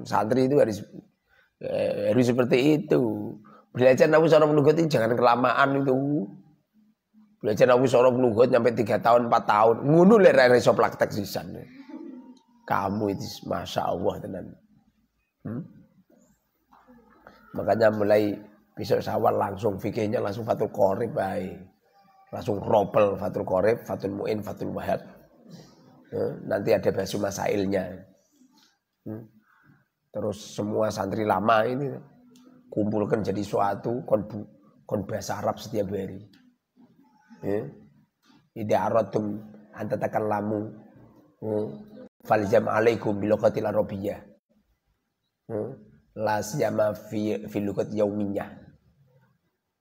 Santri itu harus seperti itu. Belajar nahu saraf lugat itu jangan kelamaan itu. Belajar nahu saraf lugat sampai 3 tahun 4 tahun. Ngono lek ra iso praktek sisan. Kamu itu masya Allah tenan. Makanya mulai besok Syawal langsung fikihnya langsung Fathul Qorib baik. Langsung ropel Fathul Qorib, Fathul Mu'in, Fathul Wahab. Nanti ada basu masailnya. Terus semua santri lama ini kumpulkan jadi suatu kon bahasa Arab setiap hari. Idza aradtum an tatakallamu falzam alaikum bilughatil arabiyyah. La siyama fi lugat yaumiyah.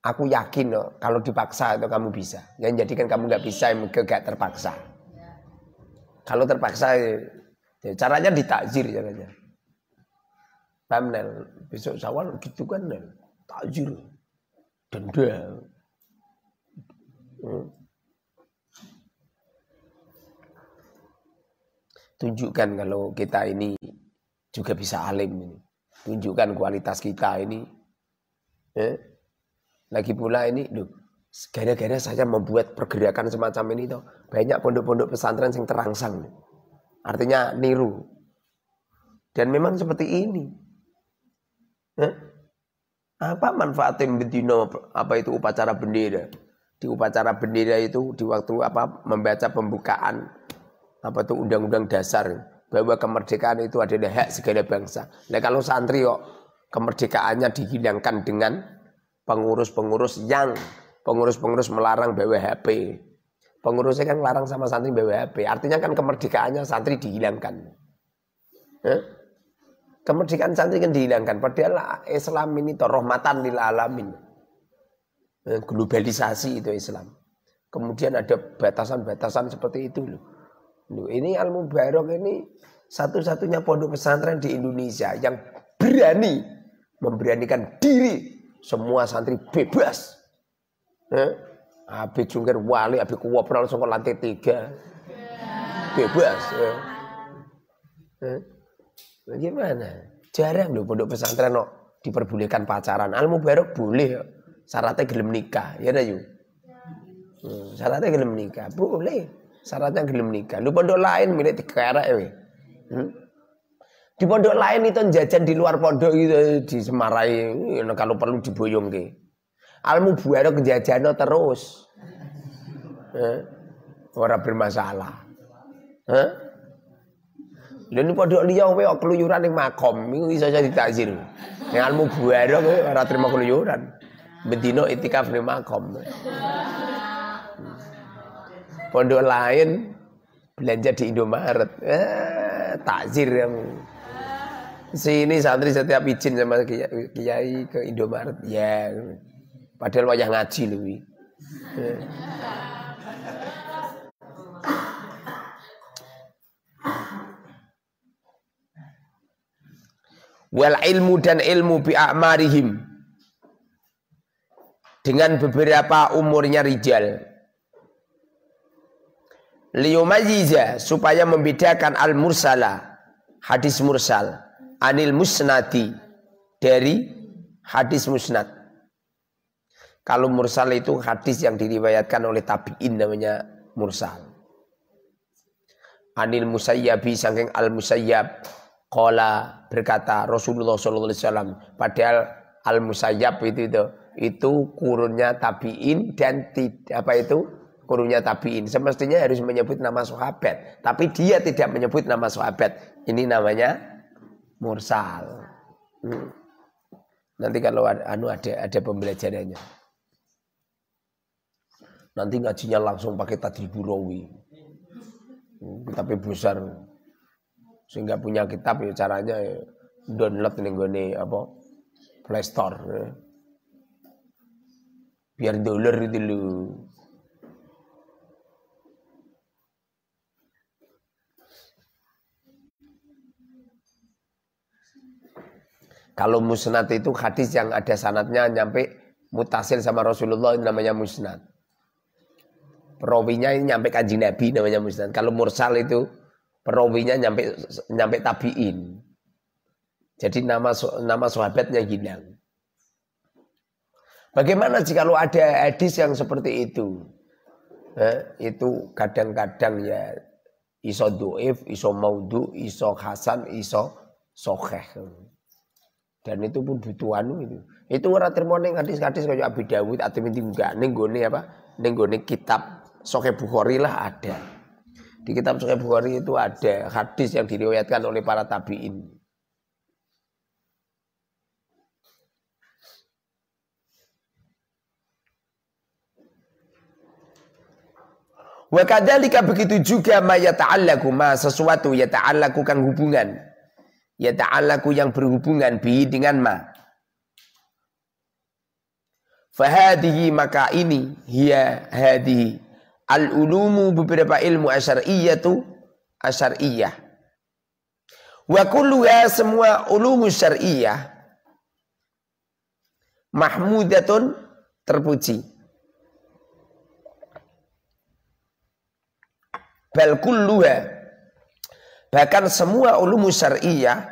Aku yakin kalau dipaksa itu kamu bisa. Yang jadikan kamu nggak bisa, nggak terpaksa. Kalau terpaksa, caranya ditakzir caranya. Paham Nel? Besok Syawal gitu kan Nel? Takzir, denda. Tunjukkan kalau kita ini juga bisa alim ini. Tunjukkan kualitas kita ini. Lagi pula ini, gara-gara saya membuat pergerakan semacam ini toh, banyak pondok-pondok pesantren yang terangsang. Artinya niru. Dan memang seperti ini. Apa manfaatnya bedino apa itu upacara bendera? Di upacara bendera itu di waktu membaca pembukaan apa itu undang-undang dasar bahwa kemerdekaan itu adalah hak segala bangsa. Nah kalau santri kok kemerdekaannya dihilangkan dengan pengurus-pengurus melarang bawa HP. Pengurusnya kan larang sama santri bawa HP. Artinya kan kemerdekaannya santri dihilangkan. Kemerdekaan santri kan dihilangkan. Padahal Islam ini toh rahmatan lil alamin. Globalisasi itu Islam. Kemudian ada batasan-batasan seperti itu loh. Ini Al-Mubarak ini satu-satunya pondok pesantren di Indonesia yang berani memberanikan diri semua santri bebas. Habis jungkir wali, habis kuwopral langsung ke lantai 3. Bebas. Bagaimana? Jarang loh pondok pesantren diperbolehkan pacaran. Al-Mubarak boleh. Syaratnya gelem nikah. Ya dah yuk. Syaratnya gelem nikah. Boleh. Syaratnya gelem nikah. Lu pondok lain milik dikerek ya. Di pondok lain itu jajan di luar pondok itu disemarai kalau perlu diboyong ke. Al-Mubarak jajano terus. Orang bermasalah. Lalu pondok liya kowe kok keluyuran ning makom iku iso ditakzir. Ning Al-Mubarak kowe ora terima keluyuran. Bendino itikaf ning makom. Pondok lain belanja di Indomaret. Takzir yang sini santri setiap izin sama kiai ke Indomaret ya. Padahal wayah ngaji lebih. Wal ilmu dan ilmu bi a'marihim dengan beberapa umurnya rijal. Liyumayyiza supaya membedakan al-mursala hadis mursal anil musnadi dari hadis musnad. Kalau mursal itu hadis yang diriwayatkan oleh tabi'in namanya mursal. Anil musayyabi saking al-musayyab qala berkata Rasulullah sallallahu alaihi wasallam, padahal al-musayyab itu kurunnya tabi'in dan kurunnya tabi'in. Semestinya harus menyebut nama sahabat, tapi dia tidak menyebut nama sahabat. Ini namanya mursal. Nanti kalau ada pembelajarannya. Nanti ngajinya langsung pakai Tadribur Rawi. Kitabnya besar. Sehingga punya kitab ya caranya download ning gone Play Store. Biar dolar itu lu. Kalau musnad itu hadis yang ada sanadnya nyampe mutasil sama Rasulullah, ini namanya musnad. Perawinya ini nyampe kanjeng Nabi namanya musnad. Kalau mursal itu perawinya nyampe tabi'in. Jadi nama sahabatnya hilang. Bagaimana jika ada hadis yang seperti itu? Itu kadang-kadang ya iso dhaif, iso maudhu, iso hasan, iso sahih. Dan itu pun butuh anu itu. Itu ora termo ning hadis-hadis kaya Abi Dawud atau enggak ning gone apa? Ning gone kitab Sahih Bukhari lah ada. Di kitab Sahih Bukhari itu ada hadis yang diriwayatkan oleh para tabi'in. Wa kadzalika begitu juga ma yata'allaku ma sesuatu yata'allaku kang hubungan. Yata'allaku yang berhubungan bi dengan ma. Fahadihi maka ini hiya hadihi al-ulumu beberapa ilmu asyariyah. Wa kulluha semua ulumu syar'iyah mahmudatun terpuji. Bal kulluha bahkan semua ulumu syar'iyah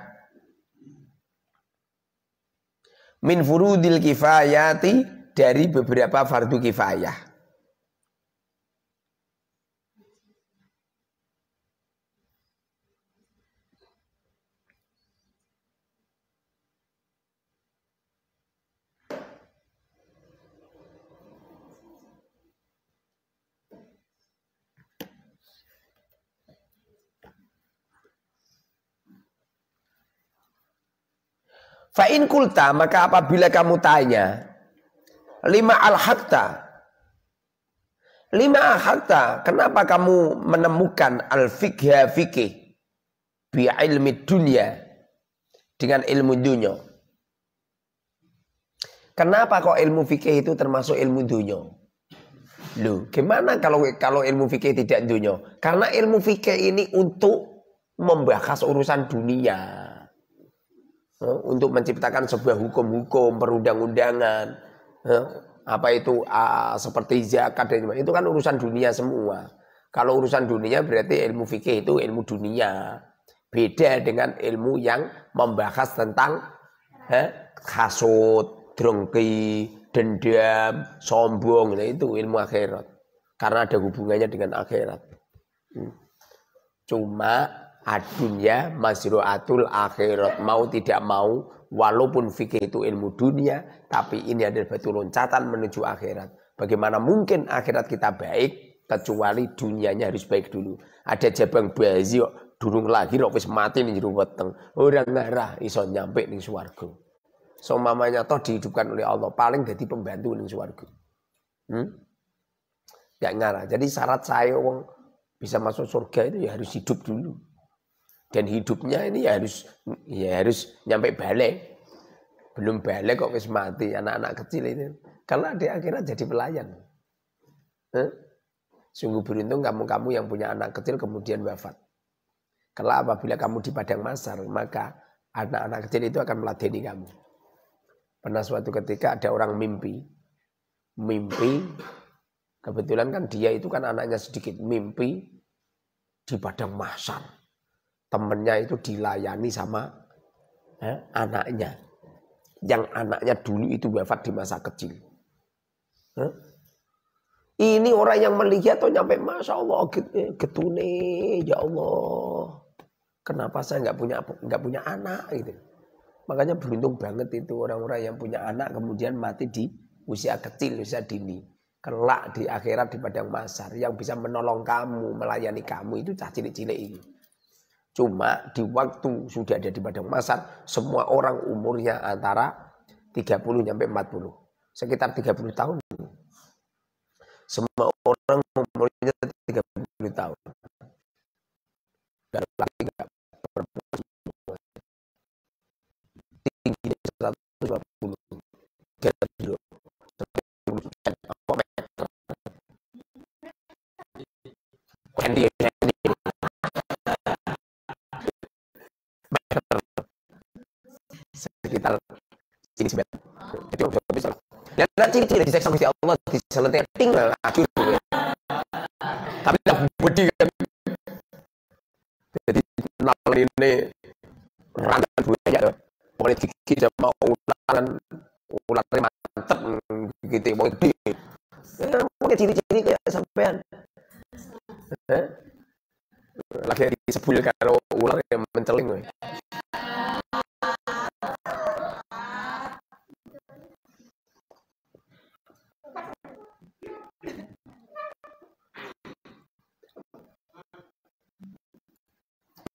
min furudil kifayati dari beberapa fardu kifayah. Fa'in kulta maka apabila kamu tanya lima al-hakta kenapa kamu menemukan al-fiqha fikih bi ilmi dunia dengan ilmu dunia? Kenapa kok ilmu fikih itu termasuk ilmu dunia? Loh, gimana kalau ilmu fikih tidak dunia? Karena ilmu fikih ini untuk membahas urusan dunia. Untuk menciptakan sebuah hukum-hukum perundang-undangan, apa itu seperti zakat dan itu kan urusan dunia semua. Kalau urusan dunia berarti ilmu fikih itu ilmu dunia, beda dengan ilmu yang membahas tentang hasud, drengki, dendam, sombong, nah itu ilmu akhirat karena ada hubungannya dengan akhirat. Cuma adunya masru'atul akhirat, mau tidak mau walaupun fikih itu ilmu dunia tapi ini adalah batu loncatan menuju akhirat. Bagaimana mungkin akhirat kita baik kecuali dunianya harus baik dulu. Ada jabang bayi kok durung lahir kok wis mati ning jero weteng, ora ngarah iso nyampe ning swarga. So mamanya toh dihidupkan oleh Allah paling jadi pembantu ning swarga. Gak ngarah. Jadi syarat saya wong bisa masuk surga itu ya harus hidup dulu. Dan hidupnya ini ya harus nyampe balik. Belum balik kok wis mati anak-anak kecil itu. Karena di akhirat jadi pelayan. Sungguh beruntung kamu yang punya anak kecil kemudian wafat. Kalau apabila kamu di padang mahsyar maka anak-anak kecil itu akan meladeni kamu. Pernah suatu ketika ada orang mimpi kebetulan kan dia itu kan anaknya sedikit mimpi di padang mahsyar. Temennya itu dilayani sama anaknya. Yang anaknya dulu itu wafat di masa kecil. Ini orang yang melihat tuh nyampe Masya Allah getune ya Allah. Kenapa saya nggak punya anak gitu. Makanya beruntung banget itu orang-orang yang punya anak kemudian mati di usia kecil, usia dini. Kelak di akhirat di padang mahsyar yang bisa menolong kamu, melayani kamu itu cah cilik-cilik ini. Cuma di waktu sudah ada di padang mahsyar, semua orang umurnya antara 30 sampai 40. Sekitar 30 tahun. Semua orang umurnya 30 tahun. Dan lagi enggak perempuan semua. Tingginya 120. Kilo. Sekitar sini sebentar. Jadi udah bisa. Dan ciri-ciri diseksa Gusti Allah diseletek tinggal acur. Tapi tak budi kan. Jadi kenal ini rangka buaya boleh gigi sama ular mantep gitu mau gede. Mungkin ciri-ciri kayak sampean. Lagi disebul kalau ular yang menceling.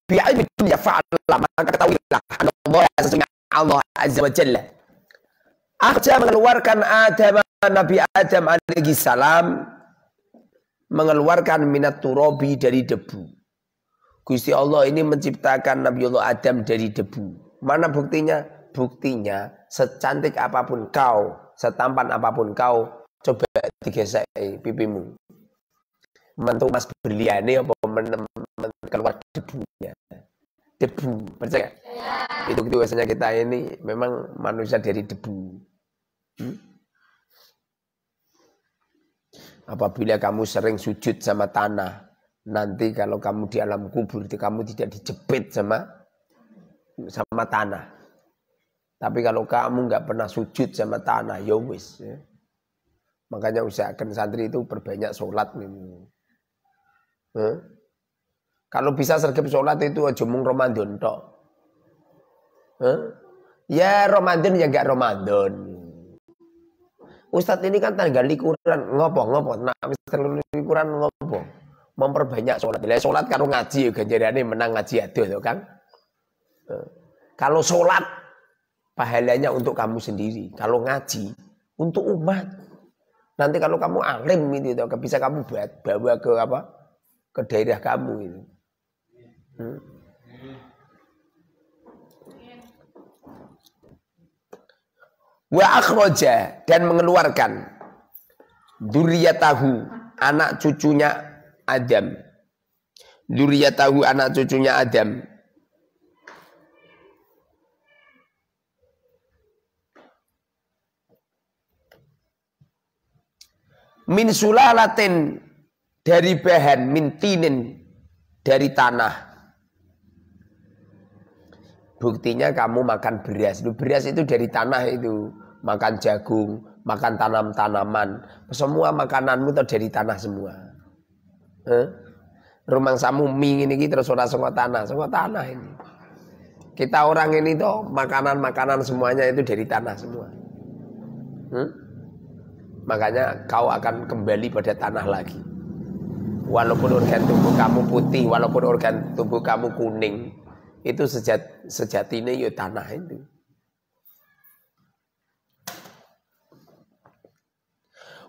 bi'ilmi dunya fa'ala, maka ketahuilah Allah sesungguhnya Allah azza wa jalla mengeluarkan Nabi Adam alaihi salam mengeluarkan minat turabi dari debu. Gusti Allah ini menciptakan Nabi Allah Adam dari debu. Mana buktinya? Buktinya secantik apapun kau, setampan apapun kau, coba digesek pipimu. Mentu mas berliane apa keluar debunya. Debu, percaya? Ya. Itu biasanya kita ini memang manusia dari debu. Apabila kamu sering sujud sama tanah, nanti kalau kamu di alam kubur itu kamu tidak dijepit sama tanah. Tapi kalau kamu nggak pernah sujud sama tanah, ya wis. Ya. Makanya usahakan santri itu perbanyak sholat nih. Kalau bisa sergap sholat itu aja mung Ramadan tok. Ya Ramadan ya enggak Ramadan. Ustadz ini kan tanggal likuran ngopo. Nah, tanggal likuran ngopo? Memperbanyak sholat. Lah sholat karo ngaji ganjarane menang ngaji adoh to, Kang. Kalau sholat pahalanya untuk kamu sendiri. Kalau ngaji untuk umat. Nanti kalau kamu alim itu bisa kamu bawa ke apa? Ke daerah kamu itu. Wa akhraja dan mengeluarkan dzurriyyatahu anak cucunya Adam. Dzurriyyatahu anak cucunya Adam. Min sulalatin dari bahan, min tinin dari tanah. Buktinya kamu makan beras. Beras itu dari tanah itu. Makan jagung, makan tanam-tanaman. Semua makananmu itu dari tanah semua. Rumangsamu mie ini terus ora saka tanah. Saka tanah ini. Kita orang ini tuh makanan-makanan semuanya itu dari tanah semua. Makanya kau akan kembali pada tanah lagi. Walaupun organ tubuh kamu putih, walaupun organ tubuh kamu kuning, itu sejatinya ya tanah itu.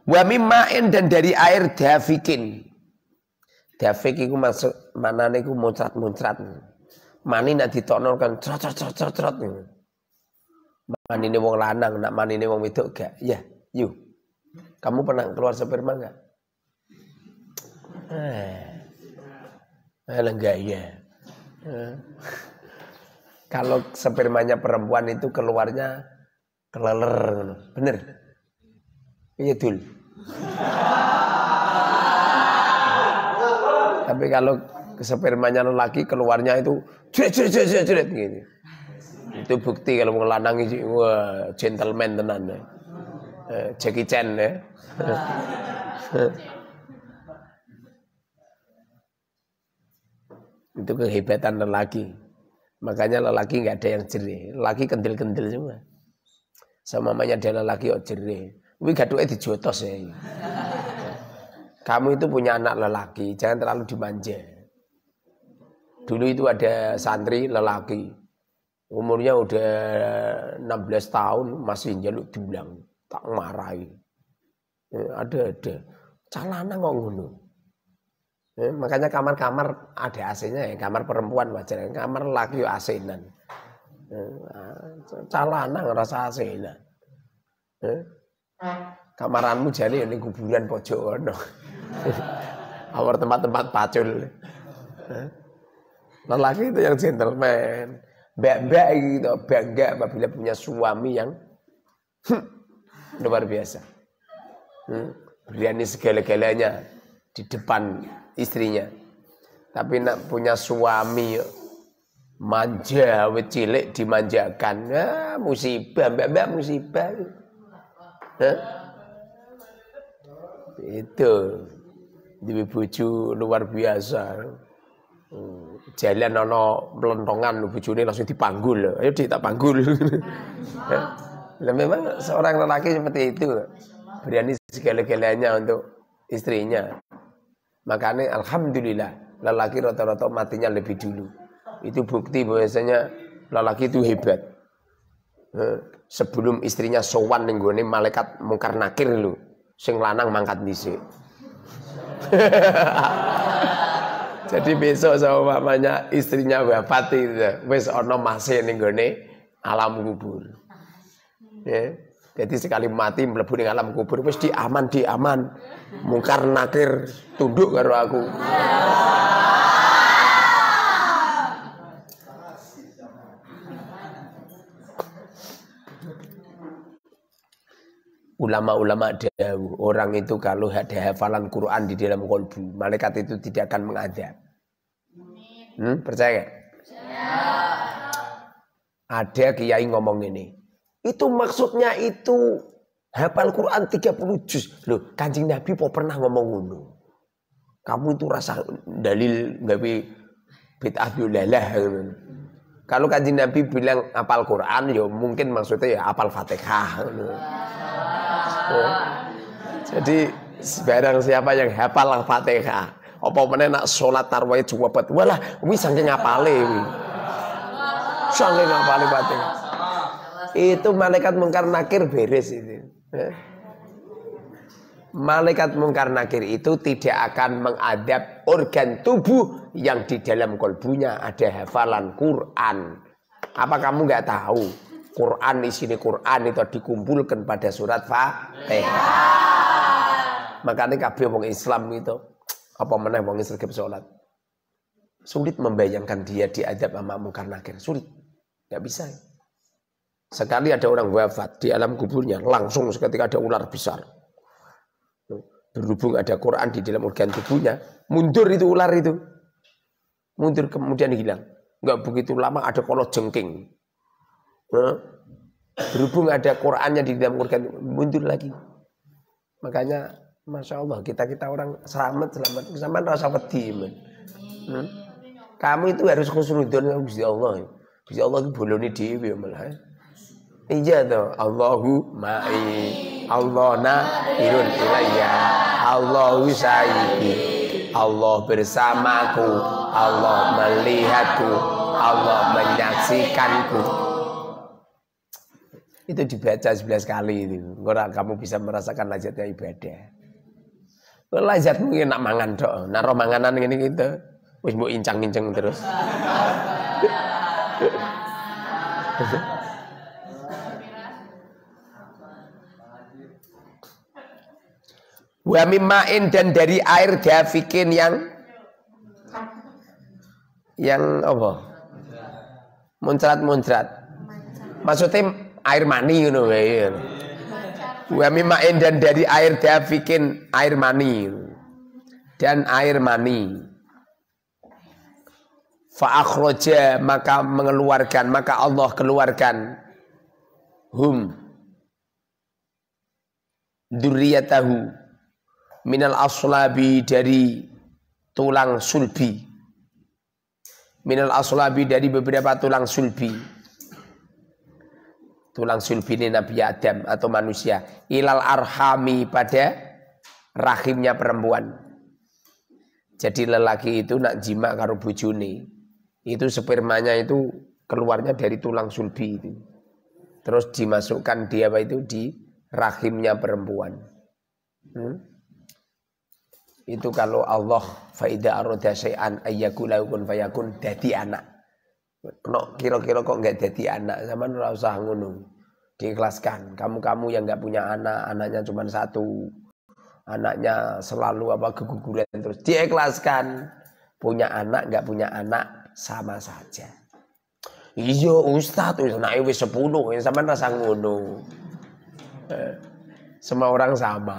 Wa mimma'in dan dari air dafikin. Dafik itu masuk manane iku muncrat-muncrat. Mani nak ditokno kan trot-trot. Manine wong lanang, nak manine wong wedok gak? Ya, yuk. Kamu pernah keluar sperma enggak? Enggak ya. Kalau spermanya perempuan itu keluarnya keleler, bener? Iya dul. Tapi kalau spermanya lelaki keluarnya itu jret gitu. Itu bukti kalau wong lanang iki wah gentleman tenan. Jackie Chan ya. Itu kehebatan lelaki. Makanya lelaki nggak ada yang jerih. Lelaki kendil-kendil semua. Sama mamanya dia lelaki jerih. Wih gaduke dijotos ya. Kamu itu punya anak lelaki, jangan terlalu dimanja. Dulu itu ada santri lelaki. Umurnya udah 16 tahun masih njaluk dulang. Tak marahi. Ada. Calana kok ngono. Makanya kamar-kamar ada AC-nya ya. Kamar perempuan wajar. Kamar laki AC-nan. Calana ngerasa AC-nan. Kamaranmu jadi ini kuburan pojok ono. Awar tempat-tempat pacul. Lelaki itu yang gentleman. Mbak-mbak gitu. Bangga apabila punya suami yang luar biasa. Berani segala-galanya di depan istrinya. Tapi nak punya suami manja, cilik dimanjakan. Musibah, mbak-mbak musibah. Itu di bojo luar biasa. Jalan ono melentongan bojone langsung dipanggul. Ayo Dik tak panggul. Nah, memang seorang lelaki seperti itu berani segala-galanya untuk istrinya. Makanya alhamdulillah lelaki rata-rata matinya lebih dulu. Itu bukti bahwasanya lelaki itu hebat. Sebelum istrinya sowan ning gone malaikat mungkar nakir lho, sing lanang mangkat dhisik. Jadi besok sama mamanya istrinya wafat itu wis ana masih ning gone alam kubur. Ya. Jadi sekali mati mlebu ning alam kubur wis diaman. Mungkar nakir tunduk karo aku. Ulama-ulama dahulu, orang itu kalau ada hafalan Quran di dalam kolbu, malaikat itu tidak akan mengadab. Percaya gak? Ada kiai ngomong ini. Itu maksudnya itu hafal Quran 30 juz. Loh, Kanjeng Nabi pernah ngomong ngono. Kamu itu rasa dalil gawe bid'ah dolalah. Kalau Kanjeng Nabi bilang hafal Quran, ya mungkin maksudnya ya hafal Fatihah. Jadi barang siapa yang hafal Al-Fatihah, apa meneh nak salat tarawih juwabet, walah kuwi saking ngapale kuwi. Saking ngapale Fatihah. Itu malaikat mungkar nakir beres itu. Malaikat mungkar nakir itu tidak akan mengadab organ tubuh yang di dalam kolbunya ada hafalan Quran. Apa kamu nggak tahu? Quran isinya Quran itu dikumpulkan pada surat Fatihah. Makanya kabeh wong Islam itu apa meneh wong Islam salat. Sulit membayangkan dia diadab sama mungkar nakir, sulit. Enggak bisa. Sekali ada orang wafat di alam kuburnya, langsung seketika ada ular besar. Berhubung ada Quran di dalam organ tubuhnya, mundur itu ular itu. Mundur kemudian hilang. Enggak begitu lama ada kolot jengking. Berhubung ada Qurannya di dalam organ, mundur lagi. Makanya Masya Allah kita orang selamat sama rasa wedi. Kamu itu harus khusnudzon Gusti Allah. Gusti Allah itu bolone dhewe malah. Iya toh, Allahu ma'i, Allah na'irun ilayya, Allahu sayyidi, Allah bersamaku, Allah melihatku, Allah menyaksikanku. Itu dibaca 11 kali itu. Kamu bisa merasakan lazatnya ibadah. Lazat mungkin nak mangan tok, naruh manganan ngene gitu. Wis mbok incang-incang terus. Wa mimma'in dan dari air dafikin yang apa? Muncrat-muncrat. Maksudnya air mani ngono wae. Wa mimma'in dan dari air dafikin air mani. Dan air mani. Fa akhraja maka mengeluarkan, maka Allah keluarkan dzurriyyatahu minal aslabi dari tulang sulbi. Minal aslabi dari beberapa tulang sulbi. Tulang sulbi ini Nabi Adam atau manusia. Ilal arhami pada rahimnya perempuan. Jadi lelaki itu nak jima karo bojone. Itu spermanya itu keluarnya dari tulang sulbi itu. Terus dimasukkan dia apa itu di rahimnya perempuan. Itu kalau Allah faida aroda syai'an ayyakula kun fayakun dadi anak. Kira-kira kok enggak dadi anak, zaman ora usah ngono. Diikhlaskan. Kamu yang enggak punya anak, anaknya cuma satu. Anaknya selalu keguguran terus. Diikhlaskan. Punya anak enggak punya anak sama saja. Iya Ustaz, anake wis 10, sampean rasa ngono. Semua orang sama.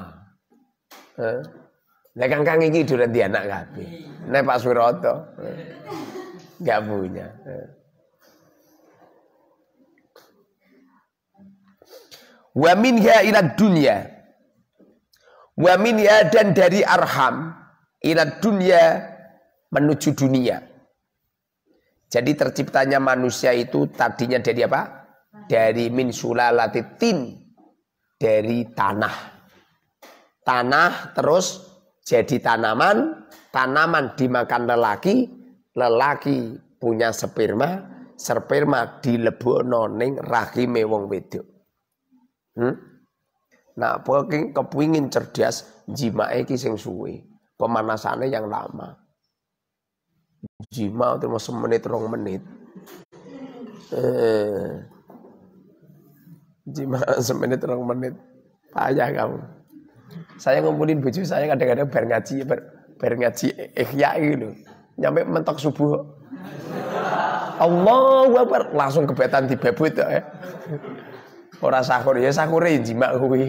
Lah Kang iki duren di anak kabeh. Nek Pak Suroto enggak punya. Wa minha ila dunya. Wa minha dan dari arham ila dunya menuju dunia. Jadi terciptanya manusia itu tadinya dari apa? Dari min sulalatitin, dari tanah. Tanah terus jadi tanaman, tanaman dimakan lelaki, lelaki punya sperma dilebokno ning rahime wong wedok. Nah, pokoke kepingin cerdas jimake iki sing suwe, pemanasannya yang lama. Jima terus semenit 2 menit. Jima semenit 2 menit. Payah kamu. Saya ngumpulin bojo saya kadang-kadang bar ngaji ihya gitu. Nyampe mentok subuh. Allahu Akbar, langsung kebetan dibebut ya. Ora sahur ya sahure jima kuwi.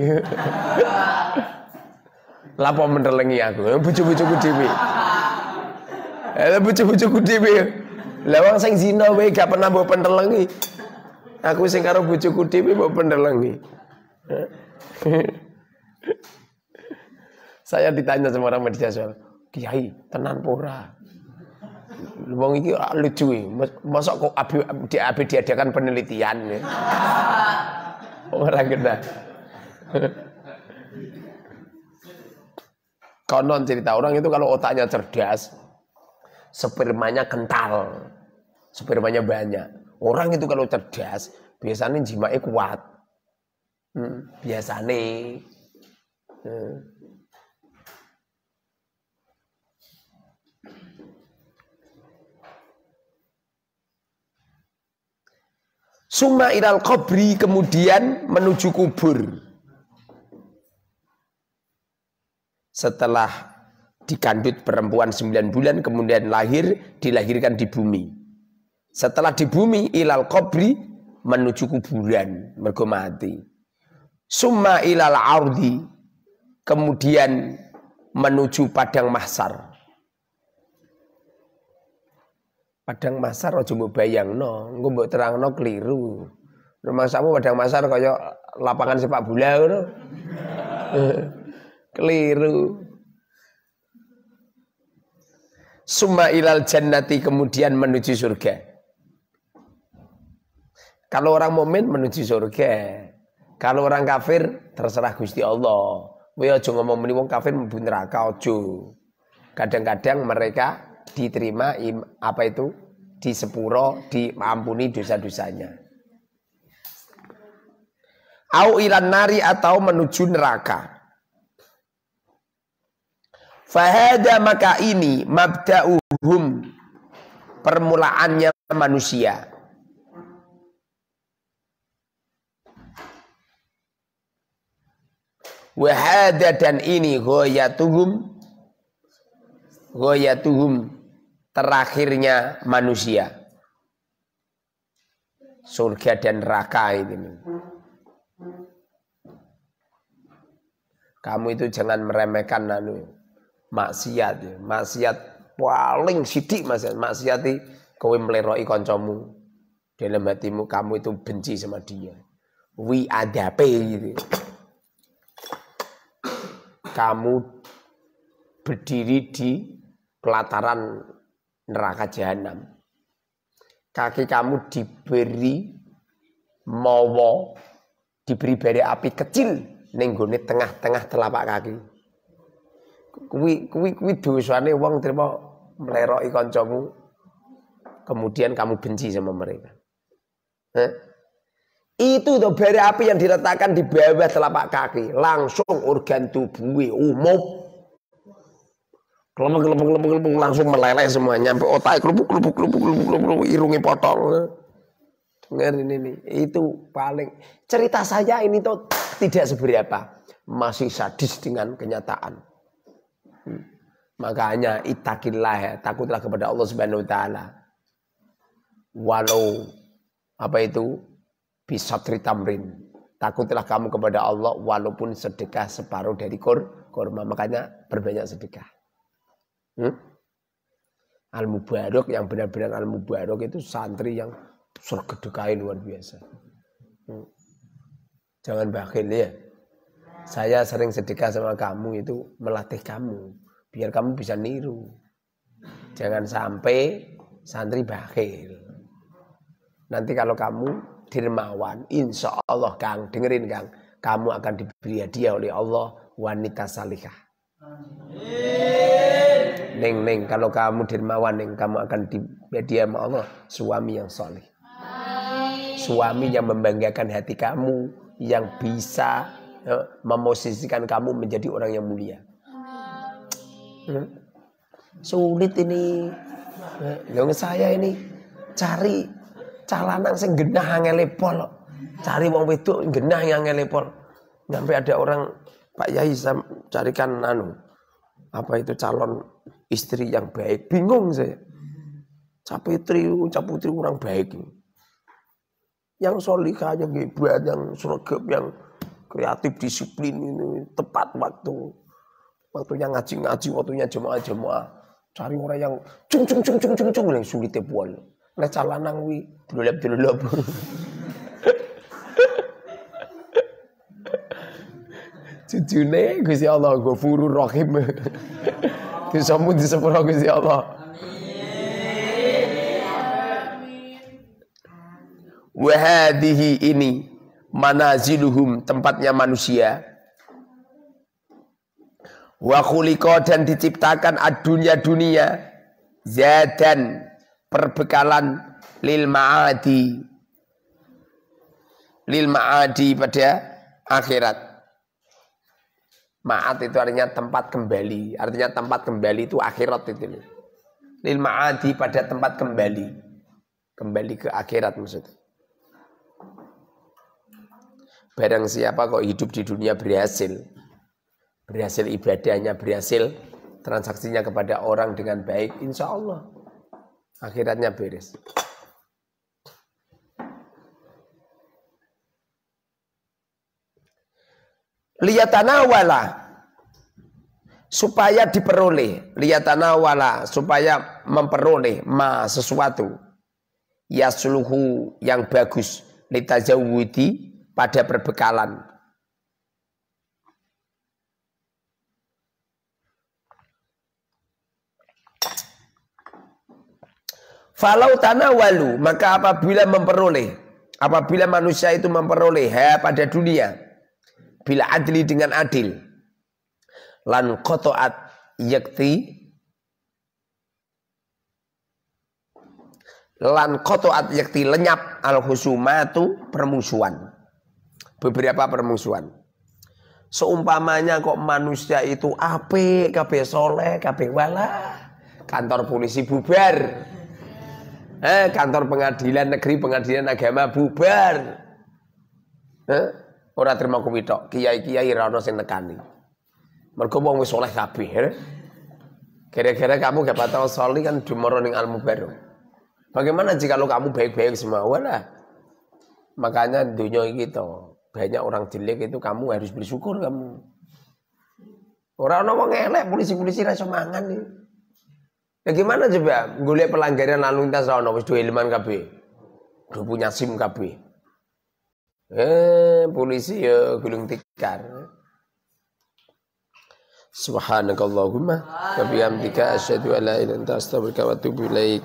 Lapo mendelengi aku, bojo-bojoku dhewe. Bojo-bojoku dhewe. Lah wong sing zina wae gak pernah mbok pendelengi. Aku sing karo bojoku dhewe mbok pendelengi. Saya ditanya sama orang media sosial, "Kiai, tenan pora?" Wong iki lucu iki. Mosok kok diadakan penelitian ya. Orang kena. Konon cerita orang itu kalau otaknya cerdas, spermanya kental, spermanya banyak. Orang itu kalau cerdas, biasanya jimai kuat. Biasanya. Summa ilal qabri, kemudian menuju kubur. Setelah dikandut perempuan 9 bulan, kemudian dilahirkan di bumi. Setelah di bumi, ilal qabri, menuju kuburan, mergo mati. Summa ilal ardi, kemudian menuju padang mahsyar. Padang mahsyar aja mbok bayangno, engko mbok terangno keliru. Rumangsamu padang mahsyar kaya lapangan sepak bola ngono. Keliru. Summa ilal jannati, kemudian menuju surga. Kalau orang mukmin menuju surga. Kalau orang kafir terserah Gusti Allah. Kowe aja ngomong meni wong kafir mlebu neraka aja. Kadang-kadang mereka diterima di sepuro, diampuni dosa-dosanya. Au ilan nari, atau menuju neraka. Fahada, maka ini mabda'uhum, permulaannya manusia. Wahada, dan ini ghayatuhum, terakhirnya manusia. Surga dan neraka ini. Kamu itu jangan meremehkan maksiat. Maksiat paling sidik maksiat itu kowe meleroki kancamu. Dalam hatimu kamu itu benci sama dia. Wi adape gitu. Kamu berdiri di pelataran neraka jahanam. Kaki kamu diberi mawa, diberi bara api kecil ning gone tengah-tengah telapak kaki. Kuwi dosane wong trimo meleroki kancamu, kemudian kamu benci sama mereka. Itu tuh bara api yang diletakkan di bawah telapak kaki, langsung organ tubuhnya umum. Kelempeng langsung meleleh semuanya, sampai otak kelupuk, irungnya potong. Dengar ini, itu paling cerita saya ini tuh tidak seberapa, masih sadis dengan kenyataan. Makanya ittaqillah, takutlah kepada Allah Subhanahu wa taala. Walau bisa tritamrin. Takutlah kamu kepada Allah walaupun sedekah separuh dari kurma. Makanya perbanyak sedekah. Al-Mubarak, yang benar-benar Al-Mubarak itu santri yang sedekahnya luar biasa. Jangan bakhil ya. Saya sering sedekah sama kamu itu melatih kamu biar kamu bisa niru. Jangan sampai santri bakhil. Nanti kalau kamu dermawan, insya Allah Kang, dengerin Kang, kamu akan diberi hadiah oleh Allah wanita salihah. Neng, kalau kamu dermawan, neng, kamu akan dimedia sama Allah suami yang soleh. Suami yang membanggakan hati kamu, yang bisa memosisikan kamu menjadi orang yang mulia. Sulit ini. Yang saya ini cari calanang sing genah angele pol. Cari wong wedok genah yang angele pol. Sampai ada orang, Pak Yai, saya carikan apa itu calon istri yang baik. Bingung saya. Cap putri orang baik. Yang solihah, yang hebat, yang sergap, yang kreatif, disiplin ini tepat waktu. Waktunya ngaji-ngaji, waktunya jemaah-jemaah. Cari orang yang cung yang sulit pol. Nek calanang wi delep-delep. Jujune Gusti Allah Ghafurur Rahim. Disampun disepuro Gusti Allah. Wa hadhihi ini manaziluhum, tempatnya manusia. Wa khuliqa, dan diciptakan dunia zadan, perbekalan lil ma'adi pada akhirat. Ma'ad itu artinya tempat kembali. Artinya tempat kembali itu akhirat itu. Lil ma'adi, pada tempat kembali. Kembali ke akhirat maksudnya. Barang siapa kok hidup di dunia berhasil ibadahnya, berhasil transaksinya kepada orang dengan baik, insya Allah akhiratnya beres. Liyatanawala, supaya diperoleh, liyatanawala, supaya memperoleh sesuatu yasluhu, yang bagus, litazawwudi, pada perbekalan. Falau tanawalu, maka apabila manusia itu memperoleh pada dunia, bila adli, dengan adil, lan qata'at yakti, lenyap al husumatu, permusuhan. Beberapa permusuhan. Seumpamanya kok manusia itu apik, kabeh soleh, kabeh wala, kantor polisi bubar, kantor pengadilan negeri, pengadilan agama bubar, ora terima kuwi tok, kiai-kiai ra ono sing nekani. Mergo wong wis soleh kabeh. Kira-kira kamu gak patah soleh kan dumoro ning Al-Mubarok. Bagaimana jika kamu baik-baik semua? Wala. Makanya dunia gitu. Banyak orang jelek itu, kamu harus bersyukur kamu. Orang wong elek, polisi-polisi ra iso mangan nih. Ya gimana coba golek pelanggaran lalu lintas ra ono wis duwe ilman kabeh. Udah punya SIM kabeh. Polisi ya gulung tikar. Subhanakallahumma wa bihamdika asyhadu an la ilaha illa anta astaghfiruka wa atubu ilaik.